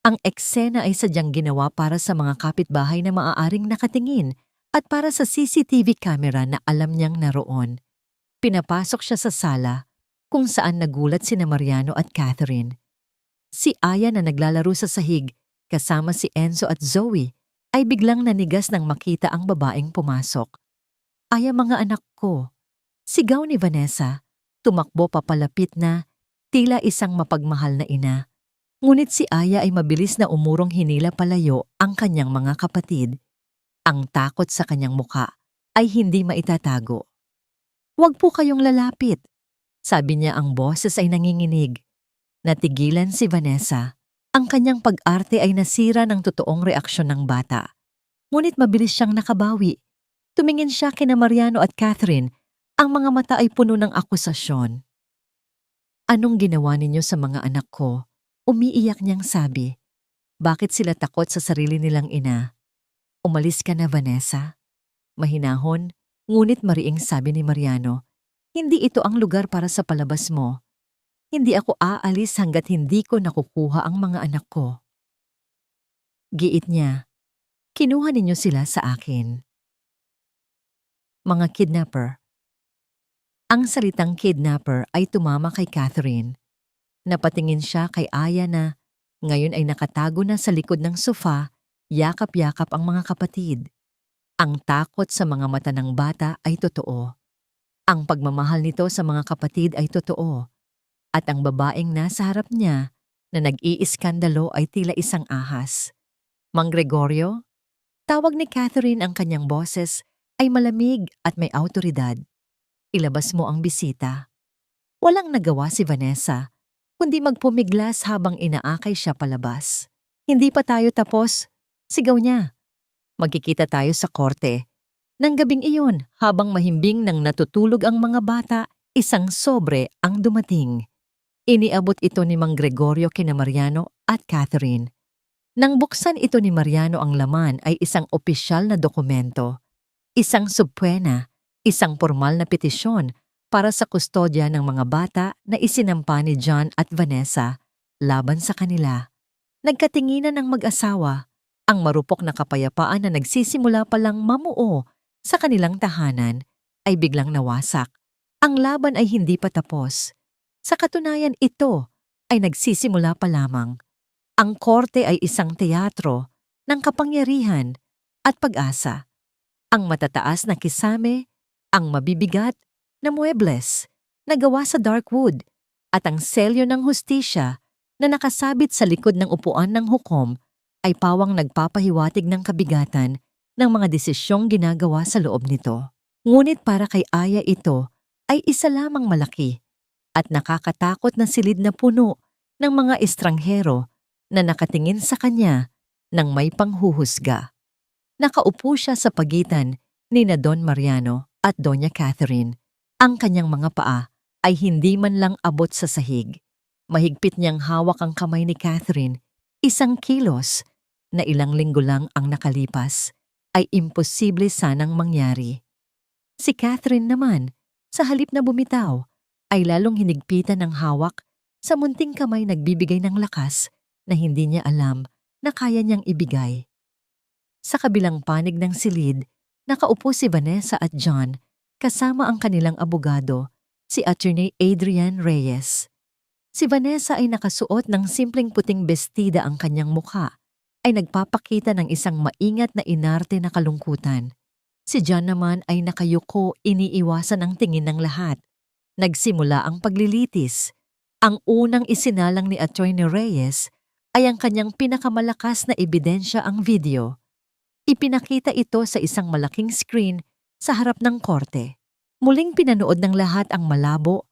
Ang eksena ay sadyang ginawa para sa mga kapitbahay na maaaring nakatingin at para sa CCTV camera na alam niyang naroon. Pinapasok siya sa sala kung saan nagulat sina Mariano at Catherine. Si Aya na naglalaro sa sahig kasama si Enzo at Zoe ay biglang nanigas nang makita ang babaeng pumasok. Aya, mga anak ko. Sigaw ni Vanessa, tumakbo papalapit na tila isang mapagmahal na ina. Ngunit si Aya ay mabilis na umurong, hinila palayo ang kanyang mga kapatid. Ang takot sa kanyang muka ay hindi maitatago. Huwag po kayong lalapit. Sabi niya, ang boses ay nanginginig. Natigilan si Vanessa. Ang kanyang pag-arte ay nasira ng totoong reaksyon ng bata. Ngunit mabilis siyang nakabawi. Tumingin siya kina Mariano at Catherine. Ang mga mata ay puno ng akusasyon. Anong ginawa ninyo sa mga anak ko? Umiiyak niyang sabi. Bakit sila takot sa sarili nilang ina? Umalis ka na, Vanessa. Mahinahon, ngunit mariing sabi ni Mariano. Hindi ito ang lugar para sa palabas mo. Hindi ako aalis hanggat hindi ko nakukuha ang mga anak ko. Giit niya. Kinuha ninyo sila sa akin. Mga kidnapper. Ang salitang kidnapper ay tumama kay Catherine. Napatingin siya kay Aya na ngayon ay nakatago na sa likod ng sofa, yakap-yakap ang mga kapatid. Ang takot sa mga mata ng bata ay totoo. Ang pagmamahal nito sa mga kapatid ay totoo. At ang babaeng nasa harap niya na nag-iiskandalo ay tila isang ahas. Mang Gregorio? Tawag ni Catherine, ang kanyang boses ay malamig at may awtoridad. Ilabas mo ang bisita. Walang nagawa si Vanessa, kundi magpumiglas habang inaakay siya palabas. Hindi pa tayo tapos, sigaw niya. Magkikita tayo sa korte. Nang gabing iyon, habang mahimbing nang natutulog ang mga bata, isang sobre ang dumating. Iniabot ito ni Mang Gregorio kina Mariano at Catherine. Nang buksan ito ni Mariano, ang laman ay isang opisyal na dokumento. Isang subpuena, isang formal na petisyon para sa kustodya ng mga bata na isinampa ni John at Vanessa laban sa kanila. Nagkatinginan ng mag-asawa, ang marupok na kapayapaan na nagsisimula palang mamuo sa kanilang tahanan ay biglang nawasak. Ang laban ay hindi pa tapos. Sa katunayan, ito ay nagsisimula pa lamang. Ang korte ay isang teatro ng kapangyarihan at pag-asa. Ang matataas na kisame, ang mabibigat na muebles na gawa sa dark wood at ang selyo ng hustisya na nakasabit sa likod ng upuan ng hukom ay pawang nagpapahiwatig ng kabigatan ng mga desisyong ginagawa sa loob nito. Ngunit para kay Aya, ito ay isa lamang malaki at nakakatakot na silid na puno ng mga estranghero na nakatingin sa kanya ng may panghuhusga. Nakaupo siya sa pagitan ni na Don Mariano at Doña Catherine. Ang kanyang mga paa ay hindi man lang abot sa sahig. Mahigpit niyang hawak ang kamay ni Catherine. Isang kilos na ilang linggo lang ang nakalipas ay imposible sanang mangyari. Si Catherine naman, sa halip na bumitaw, ay lalong hinigpitan ng hawak sa munting kamay, nagbibigay ng lakas na hindi niya alam na kaya niyang ibigay. Sa kabilang panig ng silid, nakaupo si Vanessa at John kasama ang kanilang abogado, si Attorney Adrian Reyes. Si Vanessa ay nakasuot ng simpleng puting bestida, ang kanyang mukha ay nagpapakita ng isang maingat na inarte na kalungkutan. Si John naman ay nakayuko, iniiwasan ang tingin ng lahat. Nagsimula ang paglilitis. Ang unang isinalang ni Attorney Reyes ay ang kanyang pinakamalakas na ebidensya, ang video. Ipinakita ito sa isang malaking screen sa harap ng korte. Muling pinanood ng lahat ang malabo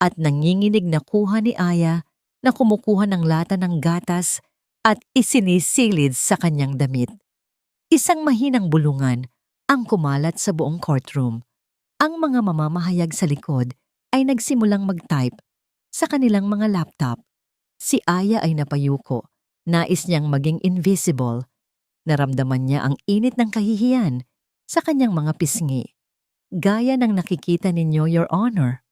at nanginginig na kuha ni Aya na kumukuha ng lata ng gatas at isinisilid sa kanyang damit. Isang mahinang bulungan ang kumalat sa buong courtroom. Ang mga mamamahayag sa likod ay nagsimulang mag-type sa kanilang mga laptop. Si Aya ay napayuko. Nais niyang maging invisible. Naramdaman niya ang init ng kahihiyan sa kanyang mga pisngi. Gaya ng nakikita ninyo, Your Honor.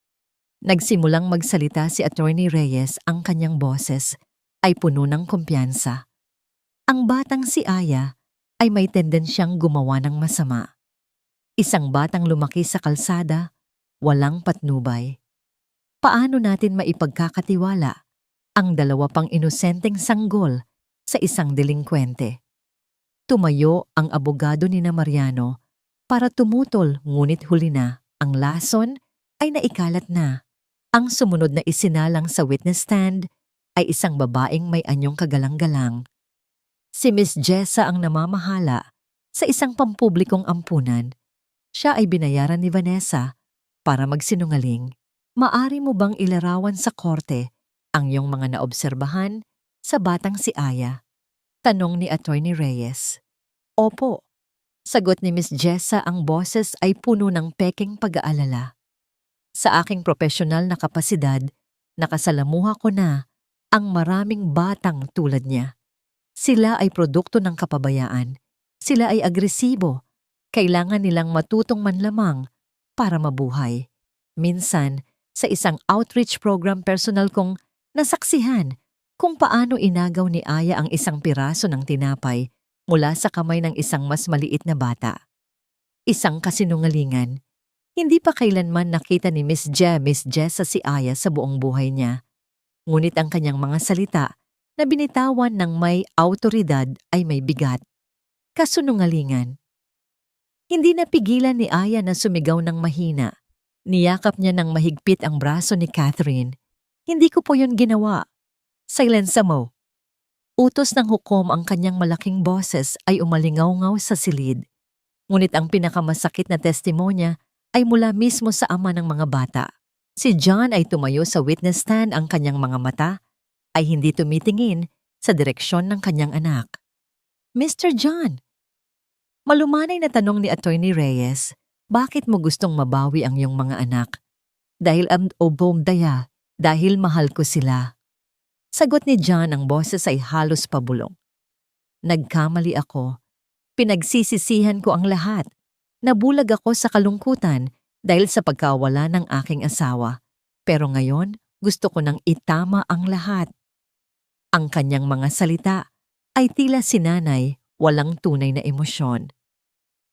Nagsimulang magsalita si Attorney Reyes, ang kanyang boses ay puno ng kumpiyansa. Ang batang si Aya ay may tendensyang gumawa ng masama. Isang batang lumaki sa kalsada, walang patnubay. Paano natin maipagkakatiwala ang dalawa pang inosenteng sanggol sa isang delinkwente? Tumayo ang abogado ni Mariano para tumutol, ngunit huli na. Ang lason ay naikalat na. Ang sumunod na isinalang sa witness stand ay isang babaeng may anyong kagalang-galang. Si Miss Jessa ang namamahala sa isang pampublikong ampunan. Siya ay binayaran ni Vanessa para magsinungaling. Maari mo bang ilarawan sa korte ang iyong mga naobserbahan sa batang si Aya? Tanong ni Attorney Reyes. Opo. Sagot ni Miss Jessa, ang boses ay puno ng pekeng pag-aalala. Sa aking profesional na kapasidad, nakasalamuha ko na ang maraming batang tulad niya. Sila ay produkto ng kapabayaan. Sila ay agresibo. Kailangan nilang matutong manlamang para mabuhay. Minsan, sa isang outreach program, personal kong nasaksihan kung paano inagaw ni Aya ang isang piraso ng tinapay mula sa kamay ng isang mas maliit na bata. Isang kasinungalingan. Hindi pa kailanman nakita ni Miss Jessa si Aya sa buong buhay niya. Ngunit ang kanyang mga salita na binitawan ng may awtoridad ay may bigat. Kasinungalingan. Hindi napigilan ni Aya na sumigaw ng mahina. Niyakap niya ng mahigpit ang braso ni Catherine. Hindi ko po yun ginawa. Silensa mo. Utos ng hukom, ang kanyang malaking boses ay umalingaw-ngaw sa silid. Ngunit ang pinakamasakit na testimonya ay mula mismo sa ama ng mga bata. Si John ay tumayo sa witness stand, ang kanyang mga mata ay hindi tumitingin sa direksyon ng kanyang anak. Mr. John, malumanay na tanong ni Attorney Reyes, bakit mo gustong mabawi ang iyong mga anak? Dahil daya, dahil mahal ko sila. Sagot ni John, ang boses ay halos pabulong. Nagkamali ako. Pinagsisisihan ko ang lahat. Nabulag ako sa kalungkutan dahil sa pagkawala ng aking asawa. Pero ngayon, gusto ko nang itama ang lahat. Ang kanyang mga salita ay tila sinanay, walang tunay na emosyon.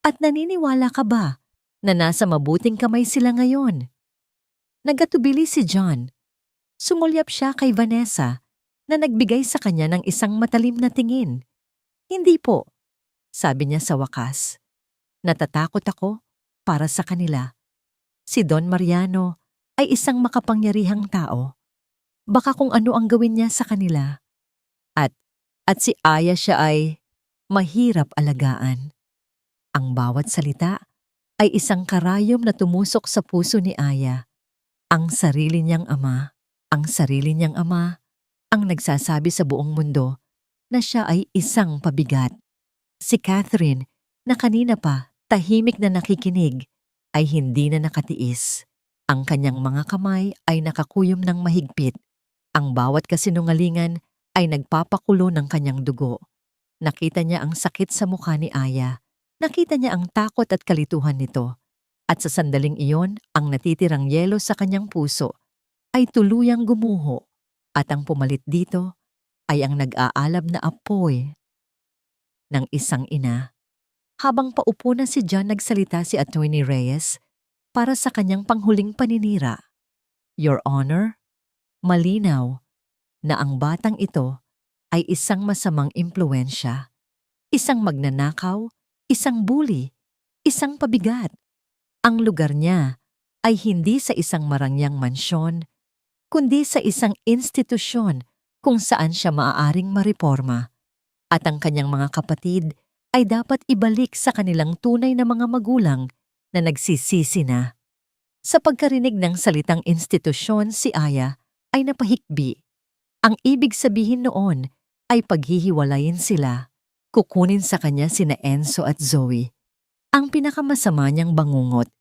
At naniniwala ka ba na nasa mabuting kamay sila ngayon? Nagatubili si John. Sumulyap siya kay Vanessa na nagbigay sa kanya ng isang matalim na tingin. Hindi po, sabi niya sa wakas. Natatakot ako para sa kanila. Si Don Mariano ay isang makapangyarihang tao. Baka kung ano ang gawin niya sa kanila. At si Aya, siya ay mahirap alagaan. Ang bawat salita ay isang karayom na tumusok sa puso ni Aya. Ang sarili niyang ama ang nagsasabi sa buong mundo na siya ay isang pabigat. Si Catherine, na kanina pa tahimik na nakikinig, ay hindi na nakatiis. Ang kanyang mga kamay ay nakakuyom ng mahigpit. Ang bawat kasinungalingan ay nagpapakulo ng kanyang dugo. Nakita niya ang sakit sa mukha ni Aya. Nakita niya ang takot at kalituhan nito. At sa sandaling iyon, ang natitirang yelo sa kanyang puso ay tuluyang gumuho. At ang pumalit dito ay ang nag-aalab na apoy ng isang ina. Habang paupo na si John, nagsalita si Attorney Reyes para sa kanyang panghuling paninira. Your Honor, malinaw na ang batang ito ay isang masamang impluwensya, isang magnanakaw, isang bully, isang pabigat. Ang lugar niya ay hindi sa isang marangyang mansyon, kundi sa isang institusyon kung saan siya maaaring mariporma. At ang kanyang mga kapatid ay dapat ibalik sa kanilang tunay na mga magulang na nagsisisi na. Sa pagkarinig ng salitang institusyon, si Aya ay napahikbi. Ang ibig sabihin noon ay paghihiwalayin sila. Kukunin sa kanya sina Enzo at Zoe. Ang pinakamasama niyang bangungot.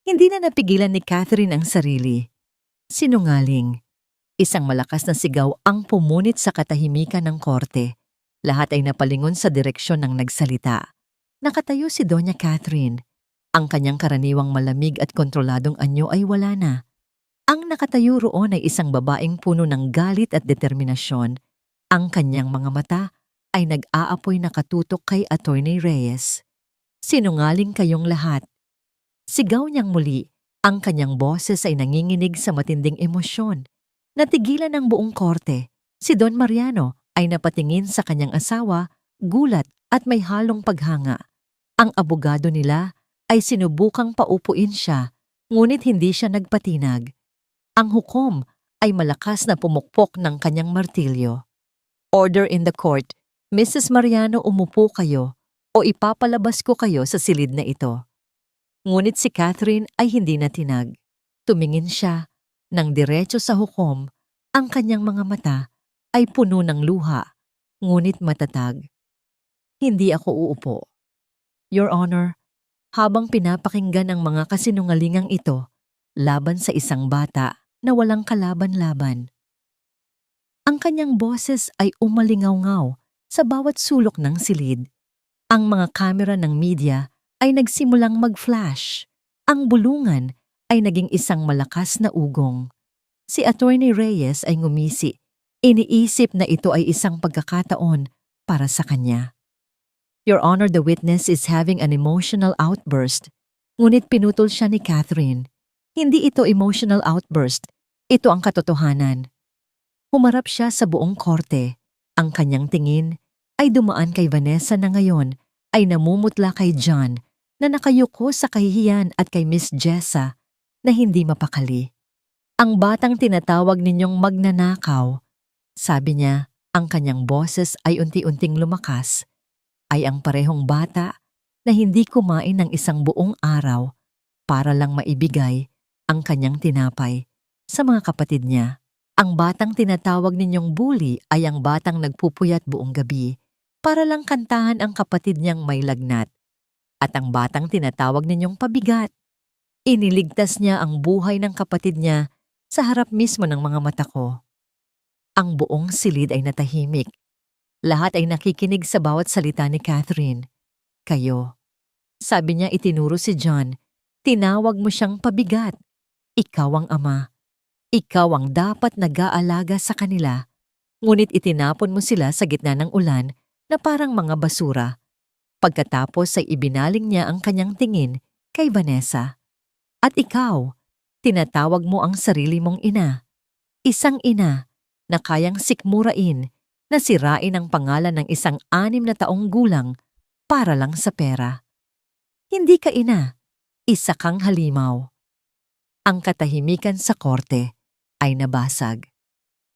Hindi na napigilan ni Catherine ang sarili. Sinungaling. Isang malakas na sigaw ang pumunit sa katahimikan ng korte. Lahat ay napalingon sa direksyon ng nagsalita. Nakatayo si Doña Catherine. Ang kanyang karaniwang malamig at kontroladong anyo ay wala na. Ang nakatayo roon ay isang babaeng puno ng galit at determinasyon. Ang kanyang mga mata ay nag-aapoy na katutok kay Attorney Reyes. Sinungaling kayong lahat. Sigaw niyang muli. Ang kanyang boses ay nanginginig sa matinding emosyon. Natigilan ang buong korte. Si Don Mariano ay napatingin sa kanyang asawa, gulat at may halong paghanga. Ang abogado nila ay sinubukang paupuin siya, ngunit hindi siya nagpatinag. Ang hukom ay malakas na pumukpok ng kanyang martilyo. Order in the court. Mrs. Mariano, umupo kayo o ipapalabas ko kayo sa silid na ito. Ngunit si Catherine ay hindi natinag. Tumingin siya ng diretso sa hukom. Ang kanyang mga mata ay puno ng luha, ngunit matatag. Hindi ako uupo. Your Honor, habang pinapakinggan ang mga kasinungalingang ito laban sa isang bata na walang kalaban-laban. Ang kanyang boses ay umalingaw-ngaw sa bawat sulok ng silid. Ang mga kamera ng media ay nagsimulang mag-flash. Ang bulungan ay naging isang malakas na ugong. Si Attorney Reyes ay ngumisi. Iniisip na ito ay isang pagkakataon para sa kanya. Your Honor, the witness is having an emotional outburst. Ngunit pinutol siya ni Catherine. Hindi ito emotional outburst. Ito ang katotohanan. Humarap siya sa buong korte. Ang kanyang tingin ay dumaan kay Vanessa na ngayon ay namumutla kay John na nakayuko sa kahihiyan at kay Miss Jessa na hindi mapakali. Ang batang tinatawag ninyong magnanakaw, sabi niya, ang kanyang boses ay unti-unting lumakas, ay ang parehong bata na hindi kumain ng isang buong araw para lang maibigay ang kanyang tinapay sa mga kapatid niya. Ang batang tinatawag ninyong bully ay ang batang nagpupuyat buong gabi para lang kantahan ang kapatid niyang may lagnat. At ang batang tinatawag ninyong pabigat, iniligtas niya ang buhay ng kapatid niya sa harap mismo ng mga mata ko. Ang buong silid ay natahimik. Lahat ay nakikinig sa bawat salita ni Catherine. Kayo. Sabi niya, itinuro si John. Tinawag mo siyang pabigat. Ikaw ang ama. Ikaw ang dapat nag-aalaga sa kanila. Ngunit itinapon mo sila sa gitna ng ulan na parang mga basura. Pagkatapos ay ibinaling niya ang kanyang tingin kay Vanessa. At ikaw, tinatawag mo ang sarili mong ina. Isang ina na kayang sikmurain, na sirain ang pangalan ng isang 6 na taong gulang para lang sa pera. Hindi ka ina, isa kang halimaw. Ang katahimikan sa korte ay nabasag.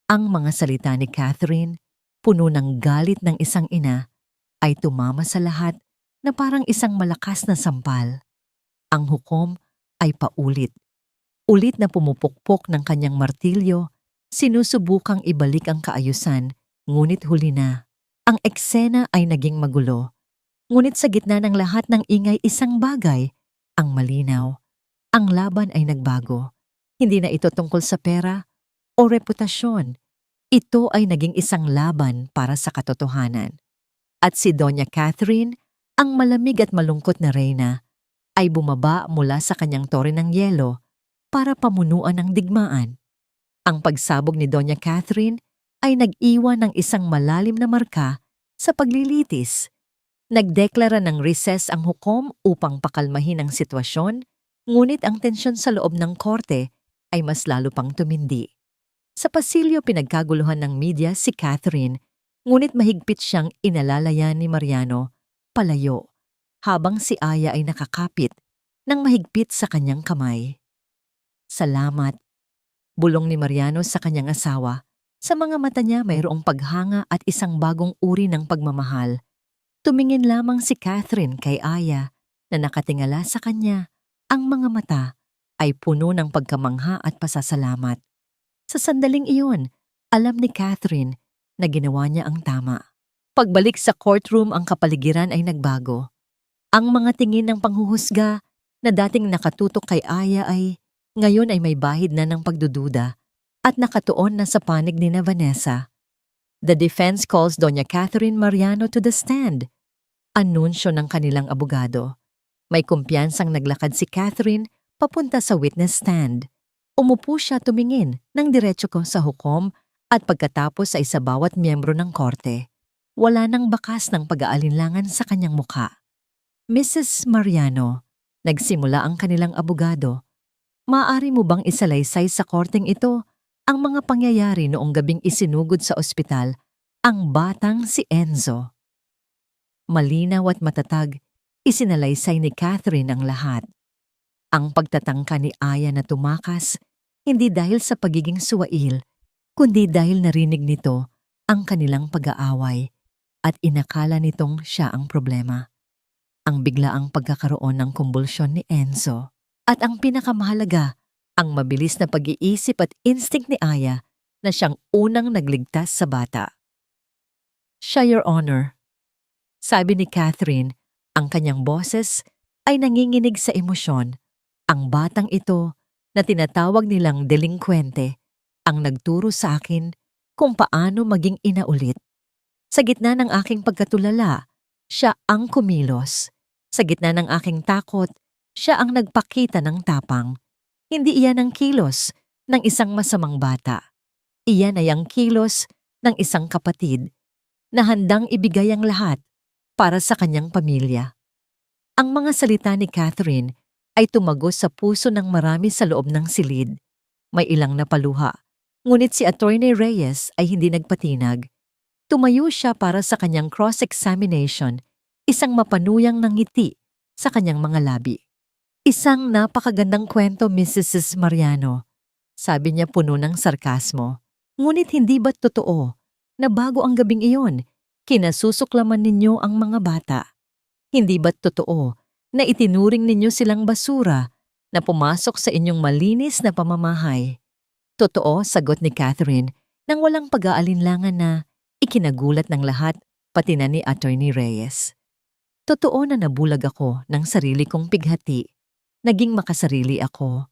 Ang mga salita ni Catherine, puno ng galit ng isang ina, ay tumama sa lahat na parang isang malakas na sampal. Ang hukom ay paulit. Ulit na pumupukpok ng kanyang martilyo, sinusubukang ibalik ang kaayusan, ngunit huli na. Ang eksena ay naging magulo. Ngunit sa gitna ng lahat ng ingay, isang bagay ang malinaw. Ang laban ay nagbago. Hindi na ito tungkol sa pera o reputasyon. Ito ay naging isang laban para sa katotohanan. At si Doña Catherine, ang malamig at malungkot na reyna, ay bumaba mula sa kanyang tore ng yelo para pamunuan ng digmaan. Ang pagsabog ni Doña Catherine ay nag-iwan ng isang malalim na marka sa paglilitis. Nagdeklara ng recess ang hukom upang pakalmahin ang sitwasyon, ngunit ang tensyon sa loob ng korte ay mas lalo pang tumindi. Sa pasilyo pinagkaguluhan ng media si Catherine, ngunit mahigpit siyang inalalayan ni Mariano palayo, habang si Aya ay nakakapit ng mahigpit sa kanyang kamay. Salamat, bulong ni Mariano sa kanyang asawa. Sa mga mata niya mayroong paghanga at isang bagong uri ng pagmamahal. Tumingin lamang si Catherine kay Aya na nakatingala sa kanya. Ang mga mata ay puno ng pagkamangha at pasasalamat. Sa sandaling iyon, alam ni Catherine na ginawa niya ang tama. Pagbalik sa courtroom, ang kapaligiran ay nagbago. Ang mga tingin ng panghuhusga na dating nakatutok kay Aya ay ngayon ay may bahid na ng pagdududa at nakatuon na sa panig ni Vanessa. The defense calls Doña Catherine Mariano to the stand. Anunsyo ng kanilang abogado. May kumpiyansang naglakad si Catherine papunta sa witness stand. Umupo siya tumingin ng diretso ko sa hukom at pagkatapos ay sa bawat miyembro ng korte. Wala nang bakas ng pag-aalinlangan sa kanyang mukha. Mrs. Mariano, nagsimula ang kanilang abogado. Maaari mo bang isalaysay sa korteng ito ang mga pangyayari noong gabing isinugod sa ospital ang batang si Enzo? Malinaw at matatag, isinalaysay ni Catherine ang lahat. Ang pagtatangka ni Aya na tumakas, hindi dahil sa pagiging suwail, kundi dahil narinig nito ang kanilang pag-aaway at inakala nitong siya ang problema. Ang biglaang pagkakaroon ng kumbulsyon ni Enzo at ang pinakamahalaga, ang mabilis na pag-iisip at instinct ni Aya na siyang unang nagligtas sa bata. Siya, Your Honor. Sabi ni Catherine, ang kanyang boses ay nanginginig sa emosyon. Ang batang ito na tinatawag nilang delinkwente ang nagturo sa akin kung paano maging ina ulit. Sa gitna ng aking pagkatulala, siya ang kumilos. Sa gitna ng aking takot, siya ang nagpakita ng tapang. Hindi iyan ang kilos ng isang masamang bata. Iyan ay ang kilos ng isang kapatid na handang ibigay ang lahat para sa kanyang pamilya. Ang mga salita ni Catherine ay tumagos sa puso ng marami sa loob ng silid. May ilang napaluha, ngunit si Attorney Reyes ay hindi nagpatinag. Tumayo siya para sa kanyang cross-examination, isang mapanuyang ngiti sa kanyang mga labi. Isang napakagandang kwento, Mrs. Mariano. Sabi niya puno ng sarkasmo. Ngunit hindi ba't totoo na bago ang gabing iyon, kinasusuklaman ninyo ang mga bata? Hindi ba't totoo na itinuring ninyo silang basura na pumasok sa inyong malinis na pamamahay? Totoo, sagot ni Catherine nang walang pag-aalinlangan na ikinagulat ng lahat pati na ni Attorney Reyes. Totoo na nabulag ako ng sarili kong pighati. Naging makasarili ako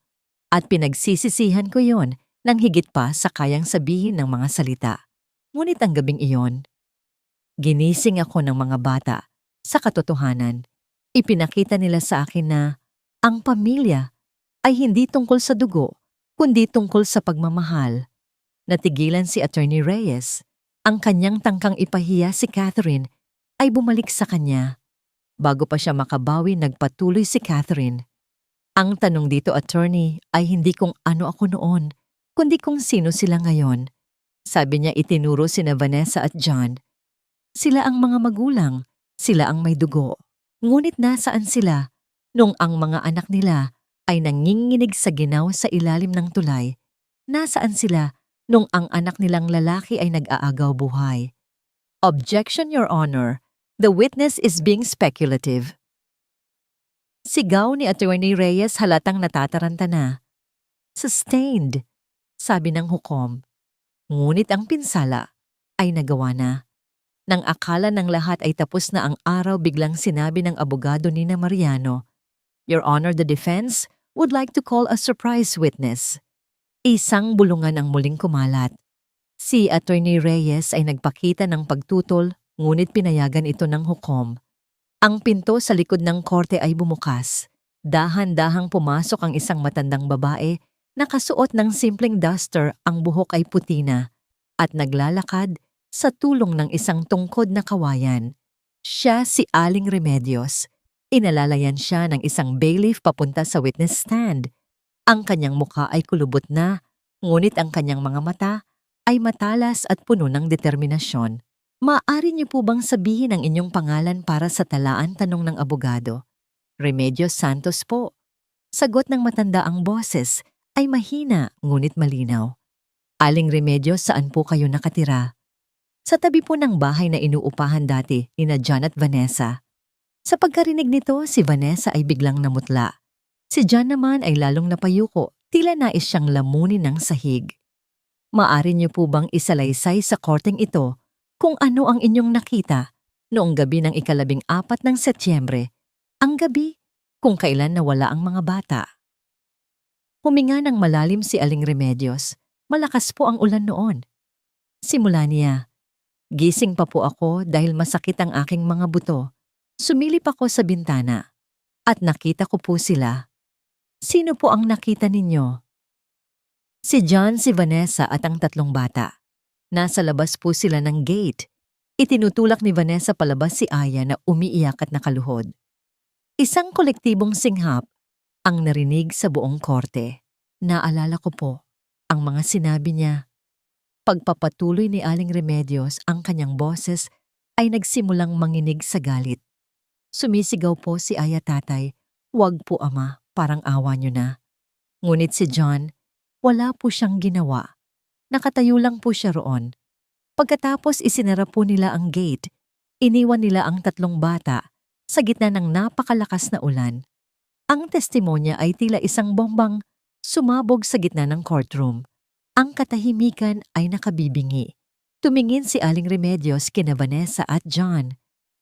at pinagsisisihan ko yon nang higit pa sa kayang sabihin ng mga salita. Ngunit ang gabing iyon, ginising ako ng mga bata sa katotohanan. Ipinakita nila sa akin na ang pamilya ay hindi tungkol sa dugo, kundi tungkol sa pagmamahal. Natigilan si Attorney Reyes. Ang kanyang tangkang ipahiya si Catherine ay bumalik sa kanya. Bago pa siya makabawi, nagpatuloy si Catherine. Ang tanong dito, attorney, ay hindi kung ano ako noon, kundi kung sino sila ngayon. Sabi niya itinuro sina Vanessa at John. Sila ang mga magulang, sila ang may dugo. Ngunit nasaan sila nung ang mga anak nila ay nanginginig sa ginaw sa ilalim ng tulay? Nasaan sila nung ang anak nilang lalaki ay nag-aagaw buhay? Objection, Your Honor. The witness is being speculative. Sigaw ni Attorney Reyes halatang natataranta na. Sustained, sabi ng hukom. Ngunit ang pinsala ay nagawa na. Nang akala ng lahat ay tapos na ang araw, biglang sinabi ng abogado ni Mariano, Your Honor, the defense would like to call a surprise witness. Isang bulungan ang muling kumalat. Si Attorney Reyes ay nagpakita ng pagtutol, ngunit pinayagan ito ng hukom. Ang pinto sa likod ng korte ay bumukas. Dahan-dahang pumasok ang isang matandang babae, nakasuot ng simpleng duster, ang buhok ay puti na. at naglalakad sa tulong ng isang tungkod na kawayan. Siya si Aling Remedios. Inalalayan siya ng isang bailiff papunta sa witness stand. Ang kanyang mukha ay kulubot na, ngunit ang kanyang mga mata ay matalas at puno ng determinasyon. Maaari niyo po bang sabihin ang inyong pangalan para sa talaan, tanong ng abogado? Remedios Santos po. Sagot ng matanda, ang boses ay mahina ngunit malinaw. Aling Remedios, saan po kayo nakatira? Sa tabi po ng bahay na inuupahan dati ni John at Vanessa. Sa pagkarinig nito, si Vanessa ay biglang namutla. Si John naman ay lalong napayuko, tila nais siyang lamunin ng sahig. Maaari niyo po bang isalaysay sa korteng ito kung ano ang inyong nakita noong gabi ng 14 ng Setyembre, ang gabi kung kailan nawala ang mga bata? Huminga ng malalim si Aling Remedios. Malakas po ang ulan noon. Simula niya, gising pa po ako dahil masakit ang aking mga buto. Sumilip ako sa bintana at nakita ko po sila. Sino po ang nakita ninyo? Si John, si Vanessa at ang 3 bata. Nasa labas po sila ng gate. Itinutulak ni Vanessa palabas si Aya na umiiyak at nakaluhod. Isang kolektibong singhap ang narinig sa buong korte. Naalala ko po ang mga sinabi niya. Pagpapatuloy ni Aling Remedios, ang kanyang boses ay nagsimulang manginig sa galit. Sumisigaw po si Aya, tatay, "Wag po ama, parang awa niyo na." Ngunit si John, wala po siyang ginawa. Nakatayo lang po siya roon. Pagkatapos isinara po nila ang gate, iniwan nila ang 3 bata sa gitna ng napakalakas na ulan. Ang testimonya ay tila isang bombang sumabog sa gitna ng courtroom. Ang katahimikan ay nakabibingi. Tumingin si Aling Remedios kina Vanessa at John.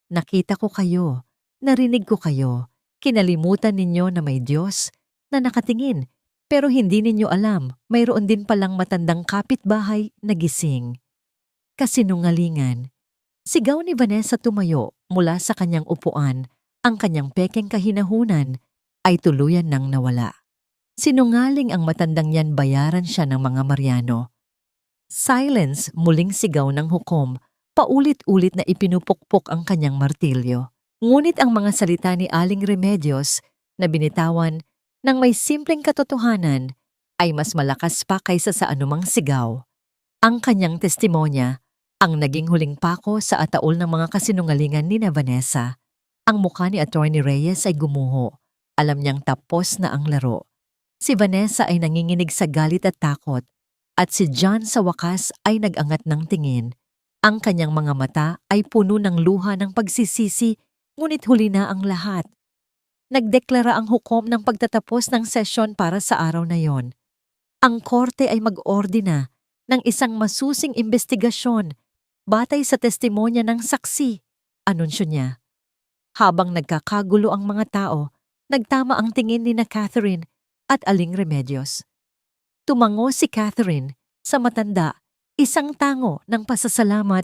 Nakita ko kayo, narinig ko kayo, kinalimutan ninyo na may Diyos na nakatingin, pero hindi ninyo alam mayroon din palang matandang kapitbahay na gising. Kasinungalingan. Sigaw ni Vanessa tumayo mula sa kanyang upuan, ang kanyang pekeng kahinahunan ay tuluyan nang nawala. Sinungaling ang matandang yan, bayaran siya ng mga Mariano. Silence, muling sigaw ng hukom, paulit-ulit na ipinupukpok ang kanyang martilyo. Ngunit ang mga salita ni Aling Remedios na binitawan ng may simpleng katotohanan ay mas malakas pa kaysa sa anumang sigaw. Ang kanyang testimonya ang naging huling pako sa ataol ng mga kasinungalingan ni Vanessa. Ang mukha ni Attorney Reyes ay gumuho. Alam niyang tapos na ang laro. Si Vanessa ay nanginginig sa galit at takot, at si John sa wakas ay nag-angat ng tingin. Ang kanyang mga mata ay puno ng luha ng pagsisisi, ngunit huli na ang lahat. Nagdeklara ang hukom ng pagtatapos ng sesyon para sa araw na yon. Ang korte ay mag-ordina ng isang masusing investigasyon batay sa testimonya ng saksi, anunsyo niya. Habang nagkakagulo ang mga tao, nagtama ang tingin ni Catherine at Aling Remedios. Tumango si Catherine sa matanda, isang tango ng pasasalamat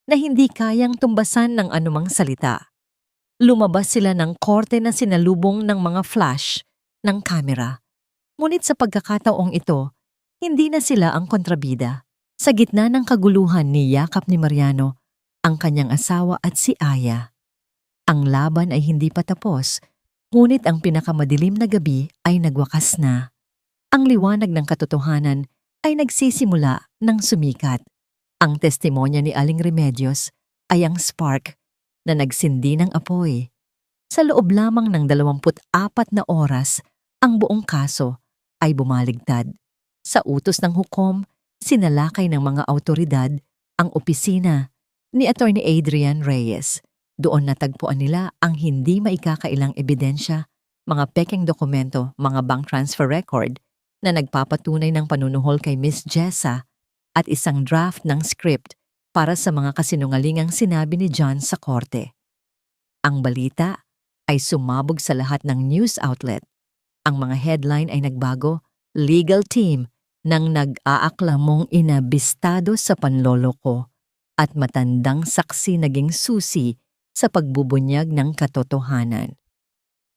na hindi kayang tumbasan ng anumang salita. Lumabas sila ng korte na sinalubong ng mga flash ng kamera. Ngunit sa pagkakataong ito, hindi na sila ang kontrabida. Sa gitna ng kaguluhan, niyakap ni Mariano ang kanyang asawa at si Aya. Ang laban ay hindi pa tapos, ngunit ang pinakamadilim na gabi ay nagwakas na. Ang liwanag ng katotohanan ay nagsisimula ng sumikat. Ang testimonya ni Aling Remedios ay ang spark na nagsindi ng apoy. Sa loob lamang ng 24 na oras, ang buong kaso ay bumaligtad. Sa utos ng hukom, sinalakay ng mga awtoridad ang opisina ni Attorney Adrian Reyes. Doon natagpuan nila ang hindi maikakailang ebidensya, mga pekeng dokumento, mga bank transfer record na nagpapatunay ng panunuhol kay Miss Jessa at isang draft ng script para sa mga kasinungalingang sinabi ni John sa korte. Ang balita ay sumabog sa lahat ng news outlet. Ang mga headline ay nagbago, legal team ng nag-aaklamong inabistado sa panloloko at matandang saksi naging susi sa pagbubunyag ng katotohanan.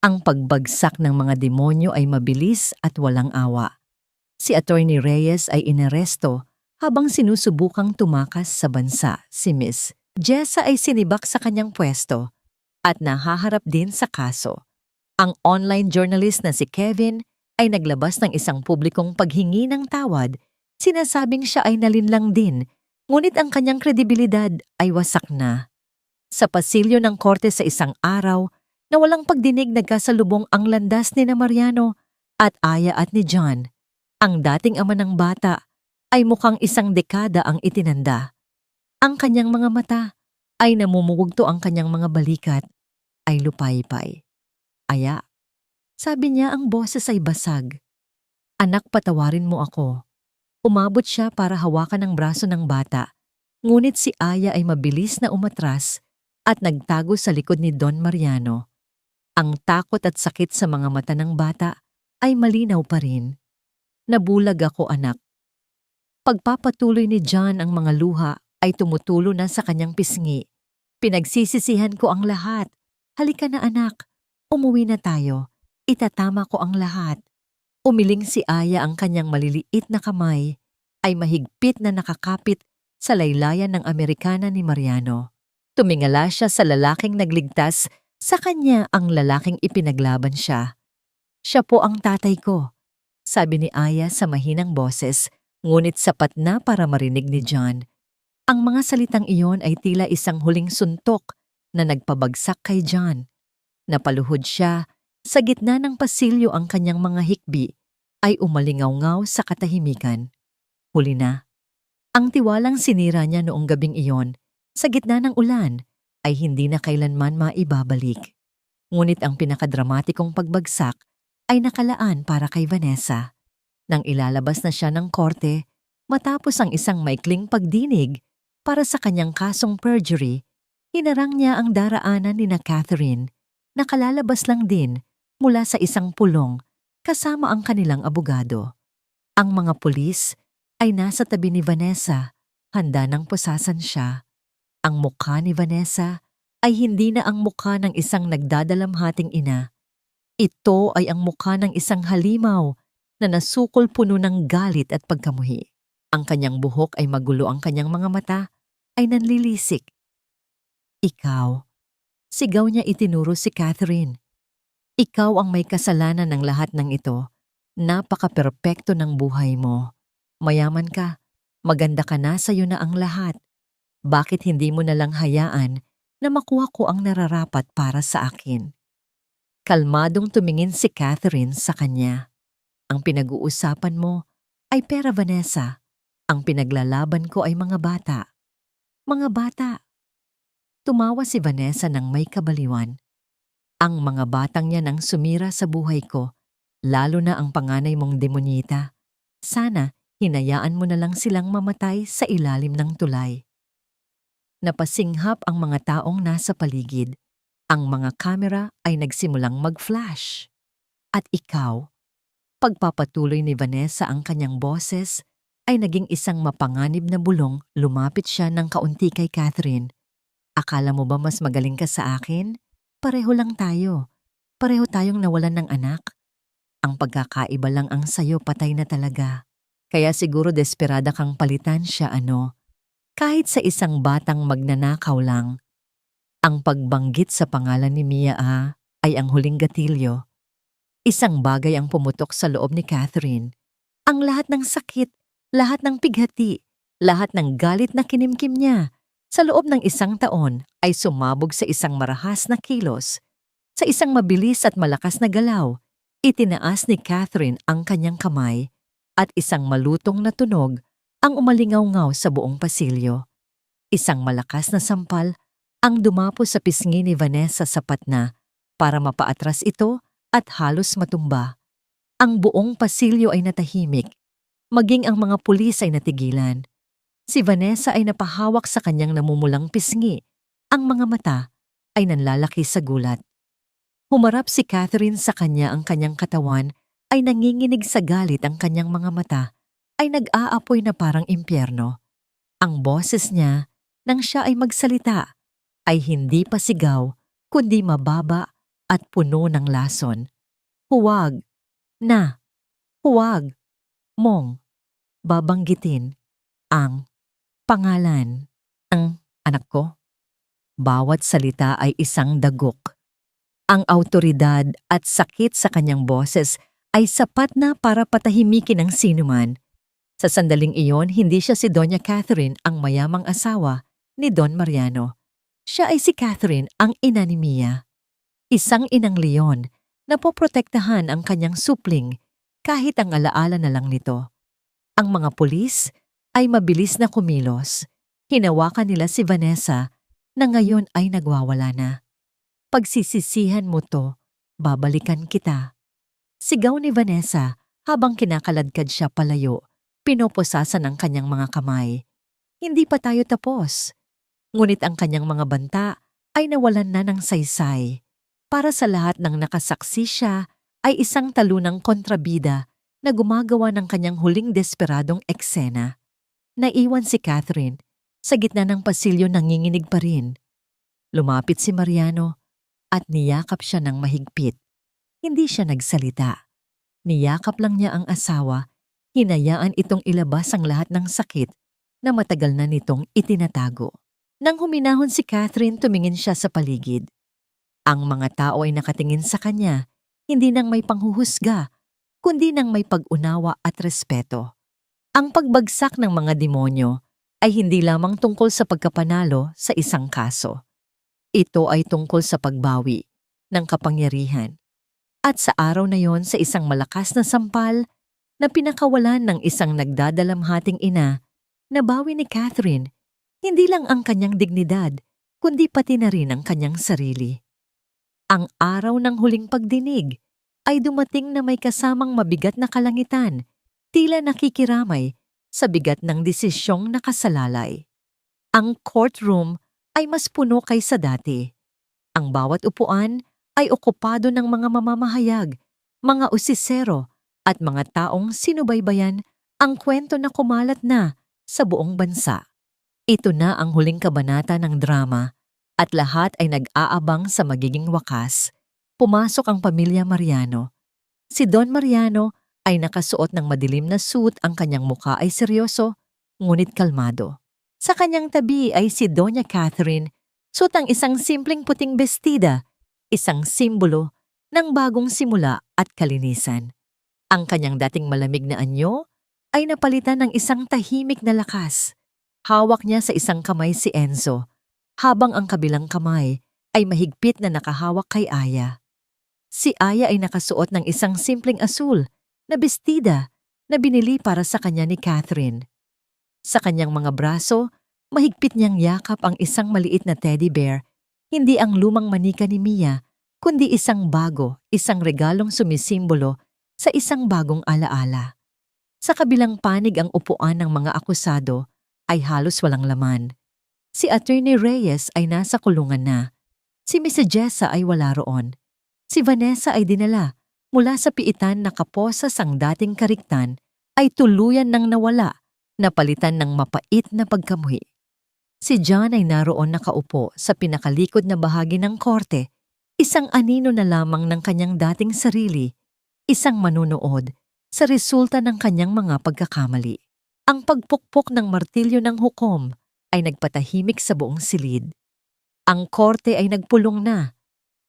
Ang pagbagsak ng mga demonyo ay mabilis at walang awa. Si Attorney Reyes ay inaresto Habang sinusubukang tumakas sa bansa, si Miss Jessa ay sinibak sa kanyang pwesto at nahaharap din sa kaso. Ang online journalist na si Kevin ay naglabas ng isang publikong paghingi ng tawad. Sinasabing siya ay nalinlang din, ngunit ang kanyang kredibilidad ay wasak na. Sa pasilyo ng korte sa isang araw, na walang pagdinig nagkasalubong ang landas ni na Mariano at Aya at ni John. Ang dating ama ng bata ay mukhang isang dekada ang itinanda. Ang kanyang mga mata ay namumugugto, ang kanyang mga balikat ay lupaypay. Aya, sabi niya, ang boses ay basag. Anak, patawarin mo ako. Umabot siya para hawakan ang braso ng bata, ngunit si Aya ay mabilis na umatras at nagtago sa likod ni Don Mariano. Ang takot at sakit sa mga mata ng bata ay malinaw pa rin. Nabulag ako, anak. Pagpapatuloy ni John, ang mga luha ay tumutulo na sa kanyang pisngi. Pinagsisisihan ko ang lahat. Halika na, anak. Umuwi na tayo. Itatama ko ang lahat. Umiling si Aya, ang kanyang maliliit na kamay ay mahigpit na nakakapit sa laylayan ng Amerikana ni Mariano. Tumingala siya sa lalaking nagligtas sa kanya, ang lalaking ipinaglaban siya. Siya po ang tatay ko, sabi ni Aya sa mahinang boses, ngunit sapat na para marinig ni John. Ang mga salitang iyon ay tila isang huling suntok na nagpabagsak kay John. Napaluhod siya. Sa gitna ng pasilyo, ang kanyang mga hikbi ay umalingaw-ngaw sa katahimikan. Huli na. Ang tiwalang sinira niya noong gabing iyon, sa gitna ng ulan, ay hindi na kailanman maibabalik. Ngunit ang pinakadramatikong pagbagsak ay nakalaan para kay Vanessa. Nang ilalabas na siya ng korte, matapos ang isang maikling pagdinig para sa kanyang kasong perjury, hinarang niya ang daraanan ni na Catherine, na kalalabas lang din mula sa isang pulong kasama ang kanilang abogado. Ang mga pulis ay nasa tabi ni Vanessa, handa nang pusasan siya. Ang mukha ni Vanessa ay hindi na ang mukha ng isang nagdadalamhating ina. Ito ay ang mukha ng isang halimaw na nasukol puno ng galit at pagkamuhi. Ang kanyang buhok ay magulo, ang kanyang mga mata ay nanlilisik. Ikaw, sigaw niya, itinuro si Catherine. Ikaw ang may kasalanan ng lahat ng ito. Napaka-perpekto ng buhay mo. Mayaman ka, maganda ka na, sa'yo na ang lahat. Bakit hindi mo nalang hayaan na makuha ko ang nararapat para sa akin? Kalmadong tumingin si Catherine sa kanya. Ang pinag-uusapan mo ay pera, Vanessa. Ang pinaglalaban ko ay mga bata. Mga bata. Tumawa si Vanessa ng may kabaliwan. Ang mga batang yan ang sumira sa buhay ko, lalo na ang panganay mong demonyita. Sana hinayaan mo na lang silang mamatay sa ilalim ng tulay. Napasinghap ang mga taong nasa paligid. Ang mga kamera ay nagsimulang mag-flash. At ikaw, pagpapatuloy ni Vanessa ang kanyang boses, ay naging isang mapanganib na bulong. Lumapit siya ng kaunti kay Catherine. Akala mo ba mas magaling ka sa akin? Pareho lang tayo. Pareho tayong nawalan ng anak. Ang pagkakaiba lang ang sayo, patay na talaga. Kaya siguro desperada kang palitan siya, ano? Kahit sa isang batang magnanakaw lang. Ang pagbanggit sa pangalan ni Mia ay ang huling gatilyo. Isang bagay ang pumutok sa loob ni Catherine. Ang lahat ng sakit, lahat ng pighati, lahat ng galit na kinimkim niya sa loob ng isang taon ay sumabog sa isang marahas na kilos. Sa isang mabilis at malakas na galaw, itinaas ni Catherine ang kanyang kamay at isang malutong na tunog ang umalingaw-ngaw sa buong pasilyo. Isang malakas na sampal ang dumapo sa pisngi ni Vanessa, sapat na para mapaatras ito at halos matumba. Ang buong pasilyo ay natahimik, maging ang mga pulis ay natigilan. Si Vanessa ay napahawak sa kanyang namumulang pisngi. Ang mga mata ay nanlalaki sa gulat. Humarap si Catherine sa kanya, ang kanyang katawan ay nanginginig sa galit, ang kanyang mga mata ay nag-aapoy na parang impyerno. Ang boses niya, nang siya ay magsalita, ay hindi pa sigaw, kundi mababa at puno ng lason. Huwag na, huwag mong babanggitin ang pangalan ng anak ko. Bawat salita ay isang dagok. Ang awtoridad at sakit sa kanyang boses ay sapat na para patahimikin ang sinuman. Sa sandaling iyon, hindi siya si Doña Catherine ang mayamang asawa ni Don Mariano. Siya ay si Catherine ang ina ni Mia. Isang inang leon na poprotektahan ang kanyang supling kahit ang alaala na lang nito. Ang mga pulis ay mabilis na kumilos. Hinawakan nila si Vanessa na ngayon ay nagwawala na. Pagsisisihan mo to, babalikan kita. Sigaw ni Vanessa habang kinakaladkad siya palayo, pinoposasan ang kanyang mga kamay. Hindi pa tayo tapos. Ngunit ang kanyang mga banta ay nawalan na ng saysay. Para sa lahat ng nakasaksi siya ay isang talunang kontrabida na gumagawa ng kanyang huling desperadong eksena. Naiwan si Catherine sa gitna ng pasilyo nanginginig pa rin. Lumapit si Mariano at niyakap siya ng mahigpit. Hindi siya nagsalita. Niyakap lang niya ang asawa, hinayaan itong ilabas ang lahat ng sakit na matagal na nitong itinatago. Nang huminahon si Catherine, tumingin siya sa paligid. Ang mga tao ay nakatingin sa kanya, hindi nang may panghuhusga, kundi nang may pag-unawa at respeto. Ang pagbagsak ng mga demonyo ay hindi lamang tungkol sa pagkapanalo sa isang kaso. Ito ay tungkol sa pagbawi ng kapangyarihan. At sa araw na yon, sa isang malakas na sampal na pinakawalan ng isang nagdadalamhating ina, nabawi ni Catherine hindi lang ang kanyang dignidad, kundi pati na rin ang kanyang sarili. Ang araw ng huling pagdinig ay dumating na may kasamang mabigat na kalangitan, tila nakikiramay sa bigat ng desisyong nakasalalay. Ang courtroom ay mas puno kaysa dati. Ang bawat upuan ay okupado ng mga mamamahayag, mga usisero at mga taong sinubaybayan ang kwento na kumalat na sa buong bansa. Ito na ang huling kabanata ng drama at lahat ay nag-aabang sa magiging wakas. Pumasok ang pamilya Mariano. Si Don Mariano ay nakasuot ng madilim na suit, ang kanyang muka ay seryoso, ngunit kalmado. Sa kanyang tabi ay si Doña Catherine, suot ang isang simpleng puting bestida, isang simbolo ng bagong simula at kalinisan. Ang kanyang dating malamig na anyo ay napalitan ng isang tahimik na lakas. Hawak niya sa isang kamay si Enzo, habang ang kabilang kamay ay mahigpit na nakahawak kay Aya. Si Aya ay nakasuot ng isang simpleng asul na bestida na binili para sa kanya ni Catherine. Sa kanyang mga braso, mahigpit niyang yakap ang isang maliit na teddy bear, hindi ang lumang manika ni Mia, kundi isang bago, isang regalong sumisimbolo sa isang bagong alaala. Sa kabilang panig ang upuan ng mga akusado ay halos walang laman. Si Attorney Reyes ay nasa kulungan na. Si Miss Jessa ay wala roon. Si Vanessa ay dinala mula sa piitan na kaposas ang dating kariktan ay tuluyan ng nawala, napalitan ng mapait na pagkamuhi. Si John ay naroon nakaupo sa pinakalikod na bahagi ng korte, isang anino na lamang ng kanyang dating sarili, isang manunood sa resulta ng kanyang mga pagkakamali. Ang pagpukpok ng martilyo ng hukom ay nagpatahimik sa buong silid. Ang korte ay nagpulong na.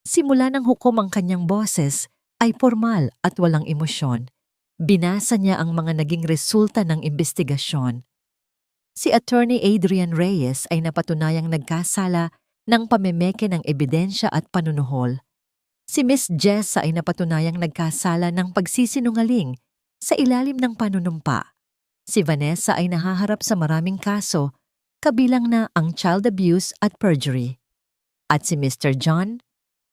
Simula ng hukom ang kanyang boses ay formal at walang emosyon. Binasa niya ang mga naging resulta ng investigasyon. Si Attorney Adrian Reyes ay napatunayang nagkasala ng pamemeke ng ebidensya at panunuhol. Si Miss Jessa ay napatunayang nagkasala ng pagsisinungaling sa ilalim ng panunumpa. Si Vanessa ay nahaharap sa maraming kaso, kabilang na ang child abuse at perjury. At si Mr. John,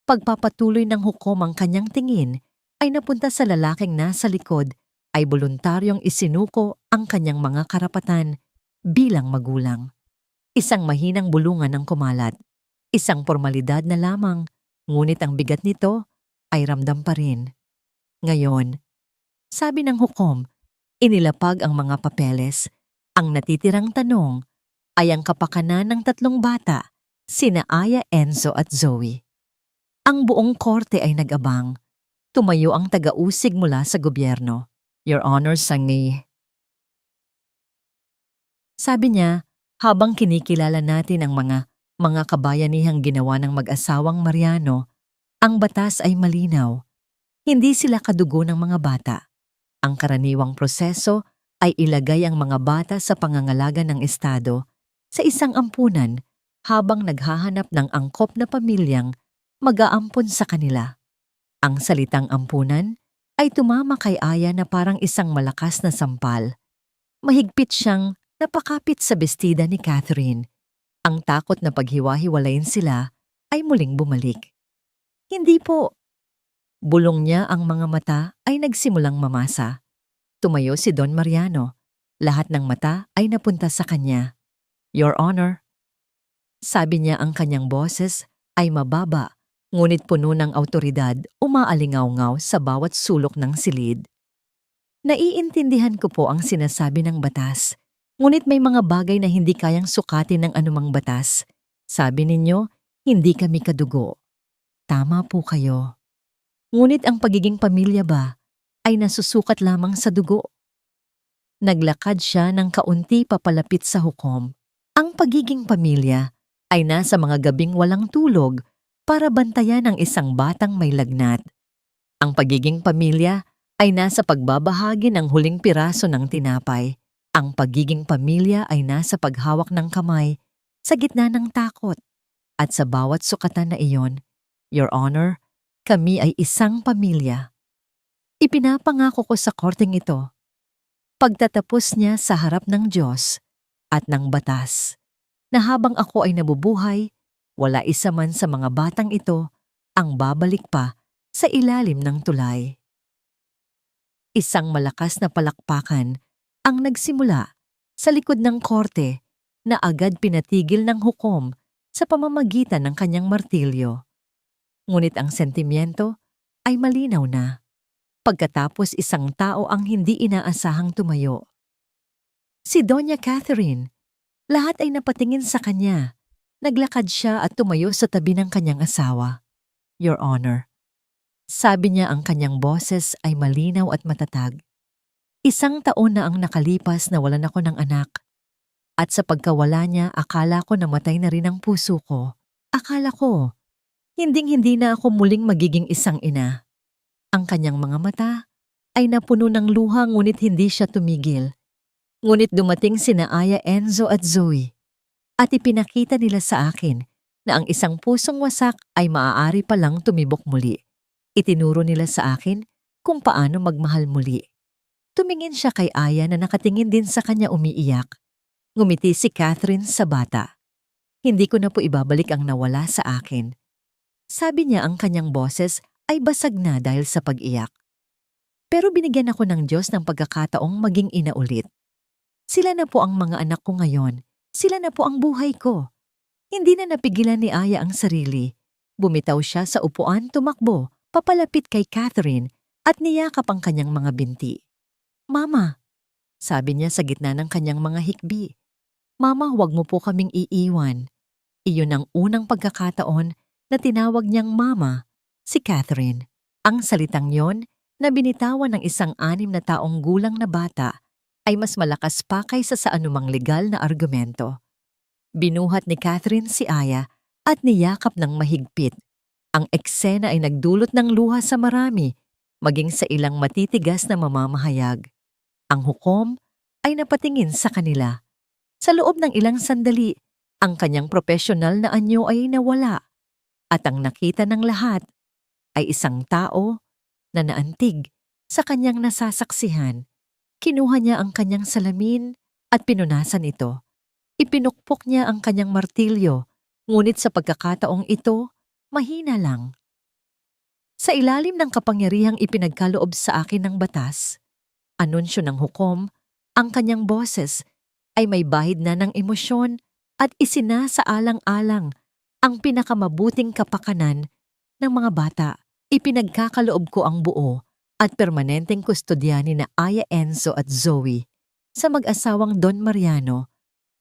pagpapatuloy ng hukom ang kanyang tingin, ay napunta sa lalaking nasa likod, ay voluntaryong isinuko ang kanyang mga karapatan bilang magulang. Isang mahinang bulungan ang kumalat, isang formalidad na lamang, ngunit ang bigat nito ay ramdam pa rin. Ngayon, sabi ng hukom, inilapag ang mga papeles. Ang natitirang tanong ay ang kapakanan ng tatlong bata, sina Aya, Enzo at Zoe. Ang buong korte ay nag-abang. Tumayo ang taga-usig mula sa gobyerno. Your Honor, Sangi. Sabi niya, habang kinikilala natin ang mga kabayanihang ginawa ng mag-asawang Mariano, ang batas ay malinaw. Hindi sila kadugo ng mga bata. Ang karaniwang proseso ay ilagay ang mga bata sa pangangalaga ng Estado sa isang ampunan habang naghahanap ng angkop na pamilyang mag-aampon sa kanila. Ang salitang ampunan ay tumama kay Aya na parang isang malakas na sampal. Mahigpit siyang napakapit sa bestida ni Catherine. Ang takot na paghiwa-hiwalayin sila ay muling bumalik. Hindi po. Bulong niya, ang mga mata ay nagsimulang mamasa. Tumayo si Don Mariano. Lahat ng mata ay napunta sa kanya. Your Honor. Sabi niya, ang kanyang boses ay mababa, ngunit puno ng awtoridad, umaalingaw-ngaw sa bawat sulok ng silid. Naiintindihan ko po ang sinasabi ng batas, ngunit may mga bagay na hindi kayang sukatin ng anumang batas. Sabi ninyo, hindi kami kadugo. Tama po kayo. Ngunit ang pagiging pamilya ba ay nasusukat lamang sa dugo? Naglakad siya ng kaunti papalapit sa hukom. Ang pagiging pamilya ay nasa mga gabing walang tulog para bantayan ang isang batang may lagnat. Ang pagiging pamilya ay nasa pagbabahagi ng huling piraso ng tinapay. Ang pagiging pamilya ay nasa paghawak ng kamay sa gitna ng takot. At sa bawat sukatan na iyon, Your Honor, kami ay isang pamilya. Ipinapangako ko sa korteng ito, pagtatapos niya sa harap ng Diyos at ng batas, na habang ako ay nabubuhay, wala isa man sa mga batang ito ang babalik pa sa ilalim ng tulay. Isang malakas na palakpakan ang nagsimula sa likod ng korte na agad pinatigil ng hukom sa pamamagitan ng kanyang martilyo. Ngunit ang sentimiento ay malinaw na. Pagkatapos isang tao ang hindi inaasahang tumayo. Si Doña Catherine. Lahat ay napatingin sa kanya. Naglakad siya at tumayo sa tabi ng kanyang asawa. Your Honor. Sabi niya, ang kanyang boses ay malinaw at matatag. 1 taon na ang nakalipas na walan ako ng anak. At sa pagkawala niya, akala ko namatay na rin ang puso ko. Akala ko, hinding-hindi na ako muling magiging isang ina. Ang kanyang mga mata ay napuno ng luha, ngunit hindi siya tumigil. Ngunit dumating sina Aya, Enzo at Zoe at ipinakita nila sa akin na ang isang pusong wasak ay maaari palang tumibok muli. Itinuro nila sa akin kung paano magmahal muli. Tumingin siya kay Aya na nakatingin din sa kanya, umiiyak. Ngumiti si Catherine sa bata. Hindi ko na po ibabalik ang nawala sa akin. Sabi niya, ang kanyang boses ay basag na dahil sa pag-iyak. Pero binigyan ako ng Diyos ng pagkakataong maging ina ulit. Sila na po ang mga anak ko ngayon. Sila na po ang buhay ko. Hindi na napigilan ni Aya ang sarili. Bumitaw siya sa upuan, tumakbo, papalapit kay Catherine at niyakap ang kanyang mga binti. Mama, sabi niya sa gitna ng kanyang mga hikbi. Mama, huwag mo po kaming iiwan. Iyon ang unang pagkakataon na tinawag niyang mama si Catherine. Ang salitang yon na binitawan ng isang 6 na taong gulang na bata ay mas malakas pa kaysa sa anumang legal na argumento. Binuhat ni Catherine si Aya at niyakap ng mahigpit. Ang eksena ay nagdulot ng luha sa marami, maging sa ilang matitigas na mamamahayag. Ang hukom ay napatingin sa kanila. Sa loob ng ilang sandali, ang kanyang profesional na anyo ay nawala. At ang nakita ng lahat ay isang tao na naantig sa kanyang nasasaksihan. Kinuha niya ang kanyang salamin at pinunasan ito. Ipinukpok niya ang kanyang martilyo, ngunit sa pagkakataong ito, mahina lang. Sa ilalim ng kapangyarihang ipinagkaloob sa akin ng batas, anunsyo ng hukom, ang kanyang boses ay may bahid na ng emosyon at isinasaalang-alang ang pinakamabuting kapakanan ng mga bata. Ipinagkakaloob ko ang buo at permanenteng kustodyanin na Aya, Enzo at Zoe sa mag-asawang Don Mariano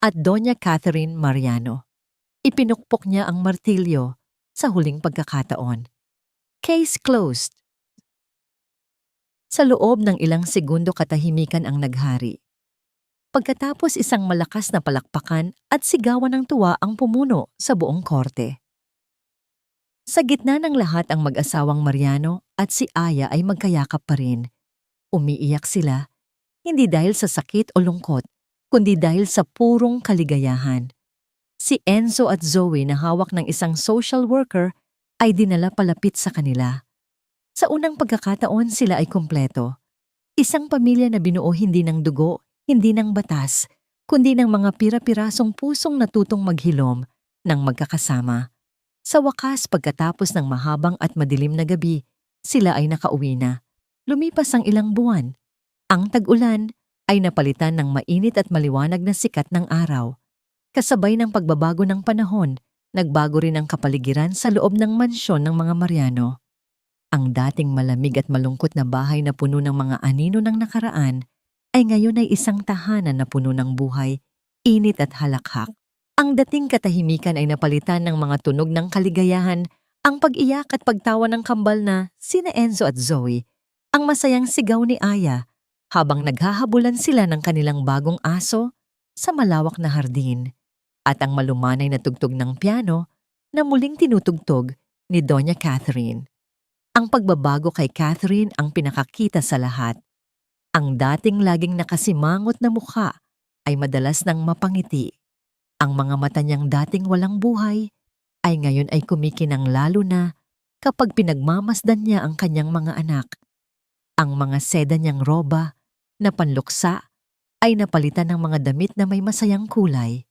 at Doña Catherine Mariano. Ipinukpok niya ang martilyo sa huling pagkakataon. Case closed. Sa loob ng ilang segundo, katahimikan ang naghari. Pagkatapos isang malakas na palakpakan at sigawan ng tuwa ang pumuno sa buong korte. Sa gitna ng lahat ang mag-asawang Mariano at si Aya ay magkayakap pa rin. Umiiyak sila, hindi dahil sa sakit o lungkot, kundi dahil sa purong kaligayahan. Si Enzo at Zoe na hawak ng isang social worker ay dinala palapit sa kanila. Sa unang pagkakataon sila ay kumpleto. Isang pamilya na binuo hindi ng dugo, hindi ng batas, kundi ng mga pira-pirasong pusong natutong maghilom ng magkakasama. Sa wakas, pagkatapos ng mahabang at madilim na gabi, sila ay nakauwi na. Lumipas ang ilang buwan. Ang tag-ulan ay napalitan ng mainit at maliwanag na sikat ng araw. Kasabay ng pagbabago ng panahon, nagbago rin ang kapaligiran sa loob ng mansyon ng mga Mariano. Ang dating malamig at malungkot na bahay na puno ng mga anino ng nakaraan ay ngayon ay isang tahanan na puno ng buhay, init at halakhak. Ang dating katahimikan ay napalitan ng mga tunog ng kaligayahan, ang pag-iyak at pagtawa ng kambal na sina Enzo at Zoe, ang masayang sigaw ni Aya habang naghahabulan sila ng kanilang bagong aso sa malawak na hardin, at ang malumanay na tugtog ng piano na muling tinutugtog ni Doña Catherine. Ang pagbabago kay Catherine ang pinakakita sa lahat. Ang dating laging nakasimangot na mukha ay madalas nang mapangiti. Ang mga mata niyang dating walang buhay ay ngayon ay kumikinang lalo na kapag pinagmamasdan niya ang kanyang mga anak. Ang mga seda niyang roba na panluksa ay napalitan ng mga damit na may masayang kulay.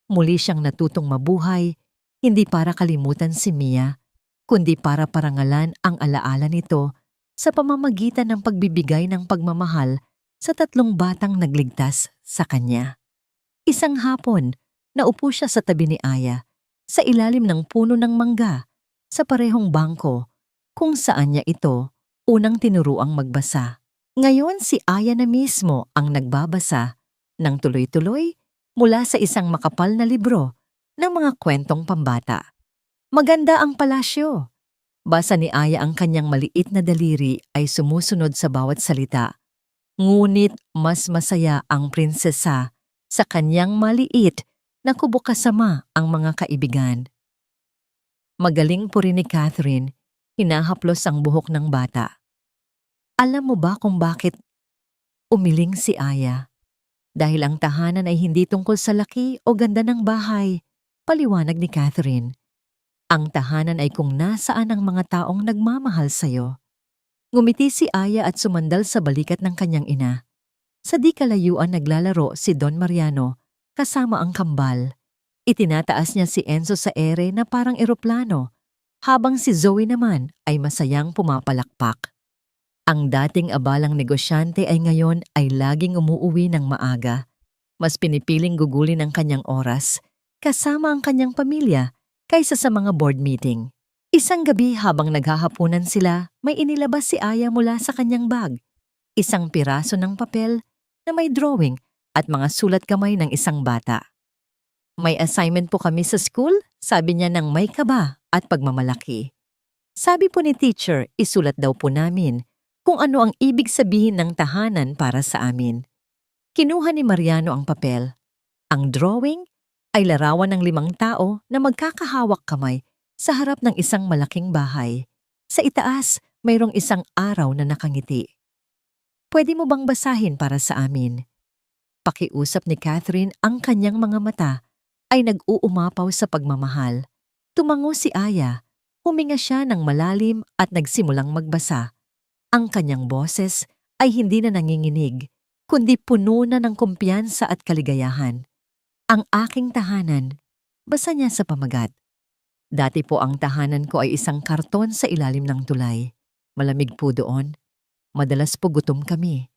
Muli siyang natutong mabuhay, hindi para kalimutan si Mia, kundi para parangalan ang alaala nito sa pamamagitan ng pagbibigay ng pagmamahal sa 3 batang nagligtas sa kanya. Isang hapon, naupo siya sa tabi ni Aya, sa ilalim ng puno ng mangga, sa parehong bangko, kung saan niya ito unang tinuruang magbasa. Ngayon si Aya na mismo ang nagbabasa ng tuloy-tuloy mula sa isang makapal na libro ng mga kwentong pambata. Maganda ang palasyo. Basa ni Aya, ang kanyang maliit na daliri ay sumusunod sa bawat salita. Ngunit mas masaya ang prinsesa sa kanyang maliit na kubok-kasama ang mga kaibigan. Magaling po rin ni Catherine, hinahaplos ang buhok ng bata. Alam mo ba kung bakit umiling si Aya? Dahil ang tahanan ay hindi tungkol sa laki o ganda ng bahay, paliwanag ni Catherine. Ang tahanan ay kung nasaan ang mga taong nagmamahal sa'yo. Ngumiti si Aya at sumandal sa balikat ng kanyang ina. Sa di kalayuan naglalaro si Don Mariano kasama ang kambal. Itinataas niya si Enzo sa ere na parang eroplano, habang si Zoe naman ay masayang pumapalakpak. Ang dating abalang negosyante ay ngayon ay laging umuuwi ng maaga. Mas pinipiling gugulin ang kanyang oras kasama ang kanyang pamilya kaysa sa mga board meeting. Isang gabi habang naghahapunan sila, may inilabas si Aya mula sa kanyang bag. Isang piraso ng papel na may drawing at mga sulat kamay ng isang bata. May assignment po kami sa school, sabi niya ng may kaba at pagmamalaki. Sabi po ni teacher, isulat daw po namin kung ano ang ibig sabihin ng tahanan para sa amin. Kinuha ni Mariano ang papel. Ang drawing ay larawan ng 5 tao na magkakahawak kamay sa harap ng isang malaking bahay. Sa itaas, mayroong isang araw na nakangiti. Pwede mo bang basahin para sa amin? Pakiusap ni Catherine, ang kanyang mga mata ay nag-uumapaw sa pagmamahal. Tumango si Aya, huminga siya ng malalim at nagsimulang magbasa. Ang kanyang boses ay hindi na nanginginig, kundi puno na ng kumpiyansa at kaligayahan. Ang aking tahanan, basa niya sa pamagat. Dati po ang tahanan ko ay isang karton sa ilalim ng tulay. Malamig po doon. Madalas po gutom kami.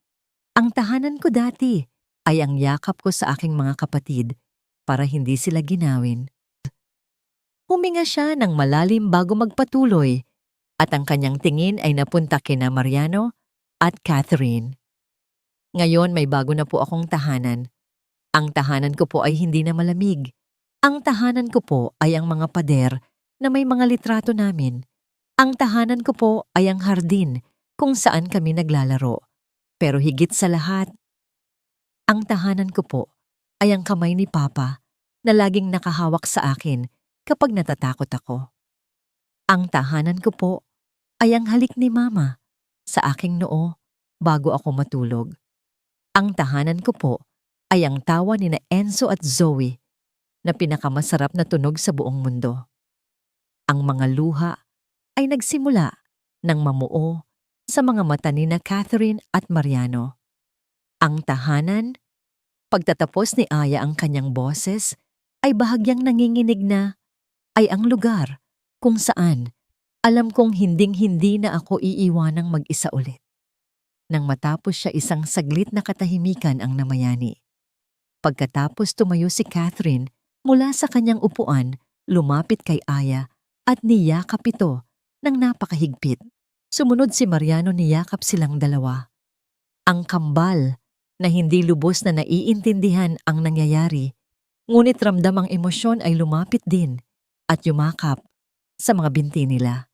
Ang tahanan ko dati ay ang yakap ko sa aking mga kapatid para hindi sila ginawin. Huminga siya ng malalim bago magpatuloy at ang kanyang tingin ay napunta kina Mariano at Catherine. Ngayon may bago na po akong tahanan. Ang tahanan ko po ay hindi na malamig. Ang tahanan ko po ay ang mga pader na may mga litrato namin. Ang tahanan ko po ay ang hardin kung saan kami naglalaro. Pero higit sa lahat, Ang tahanan ko po ay ang kamay ni Papa na laging nakahawak sa akin kapag natatakot ako. Ang tahanan ko po ay ang halik ni Mama sa aking noo bago ako matulog. Ang tahanan ko po ay ang tawa ni na Enzo at Zoe na pinakamasarap na tunog sa buong mundo. Ang mga luha ay nagsimula ng mamuo sa mga mata ni na Catherine at Mariano. Ang tahanan, pagtatapos ni Aya ang kanyang boses, ay bahagyang nanginginig na ay ang lugar kung saan alam kong hinding-hindi na ako iiwanang mag-isa ulit. Nang matapos siya isang saglit na katahimikan ang namayani. Pagkatapos tumayo si Catherine mula sa kanyang upuan, lumapit kay Aya at niyakap ito ng napakahigpit. Sumunod si Mariano, niyakap silang dalawa. Ang kambal na hindi lubos na naiintindihan ang nangyayari, ngunit ramdam ang emosyon ay lumapit din at yumakap sa mga binti nila.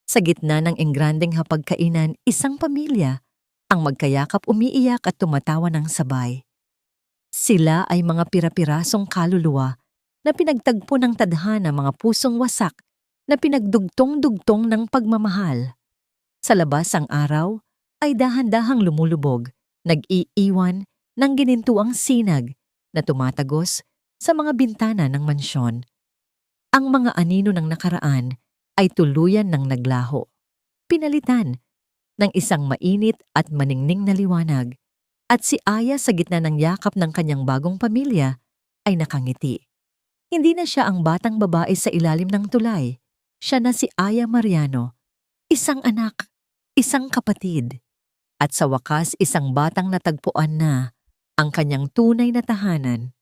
Sa gitna ng engrandeng hapagkainan, isang pamilya ang magkayakap, umiiyak at tumatawa ng sabay. Sila ay mga pira-pirasong kaluluwa na pinagtagpo ng tadhana, mga pusong wasak na pinagdugtong-dugtong ng pagmamahal. Sa labas ang araw ay dahan-dahang lumulubog, nag-iiwan ng ginintuang sinag na tumatagos sa mga bintana ng mansyon. Ang mga anino ng nakaraan ay tuluyan ng naglaho. Pinalitan ng isang mainit at maningning na liwanag, at si Aya sa gitna ng yakap ng kanyang bagong pamilya ay nakangiti. Hindi na siya ang batang babae sa ilalim ng tulay. Siya na si Aya Mariano, isang anak, isang kapatid, at sa wakas isang batang natagpuan na ang kanyang tunay na tahanan.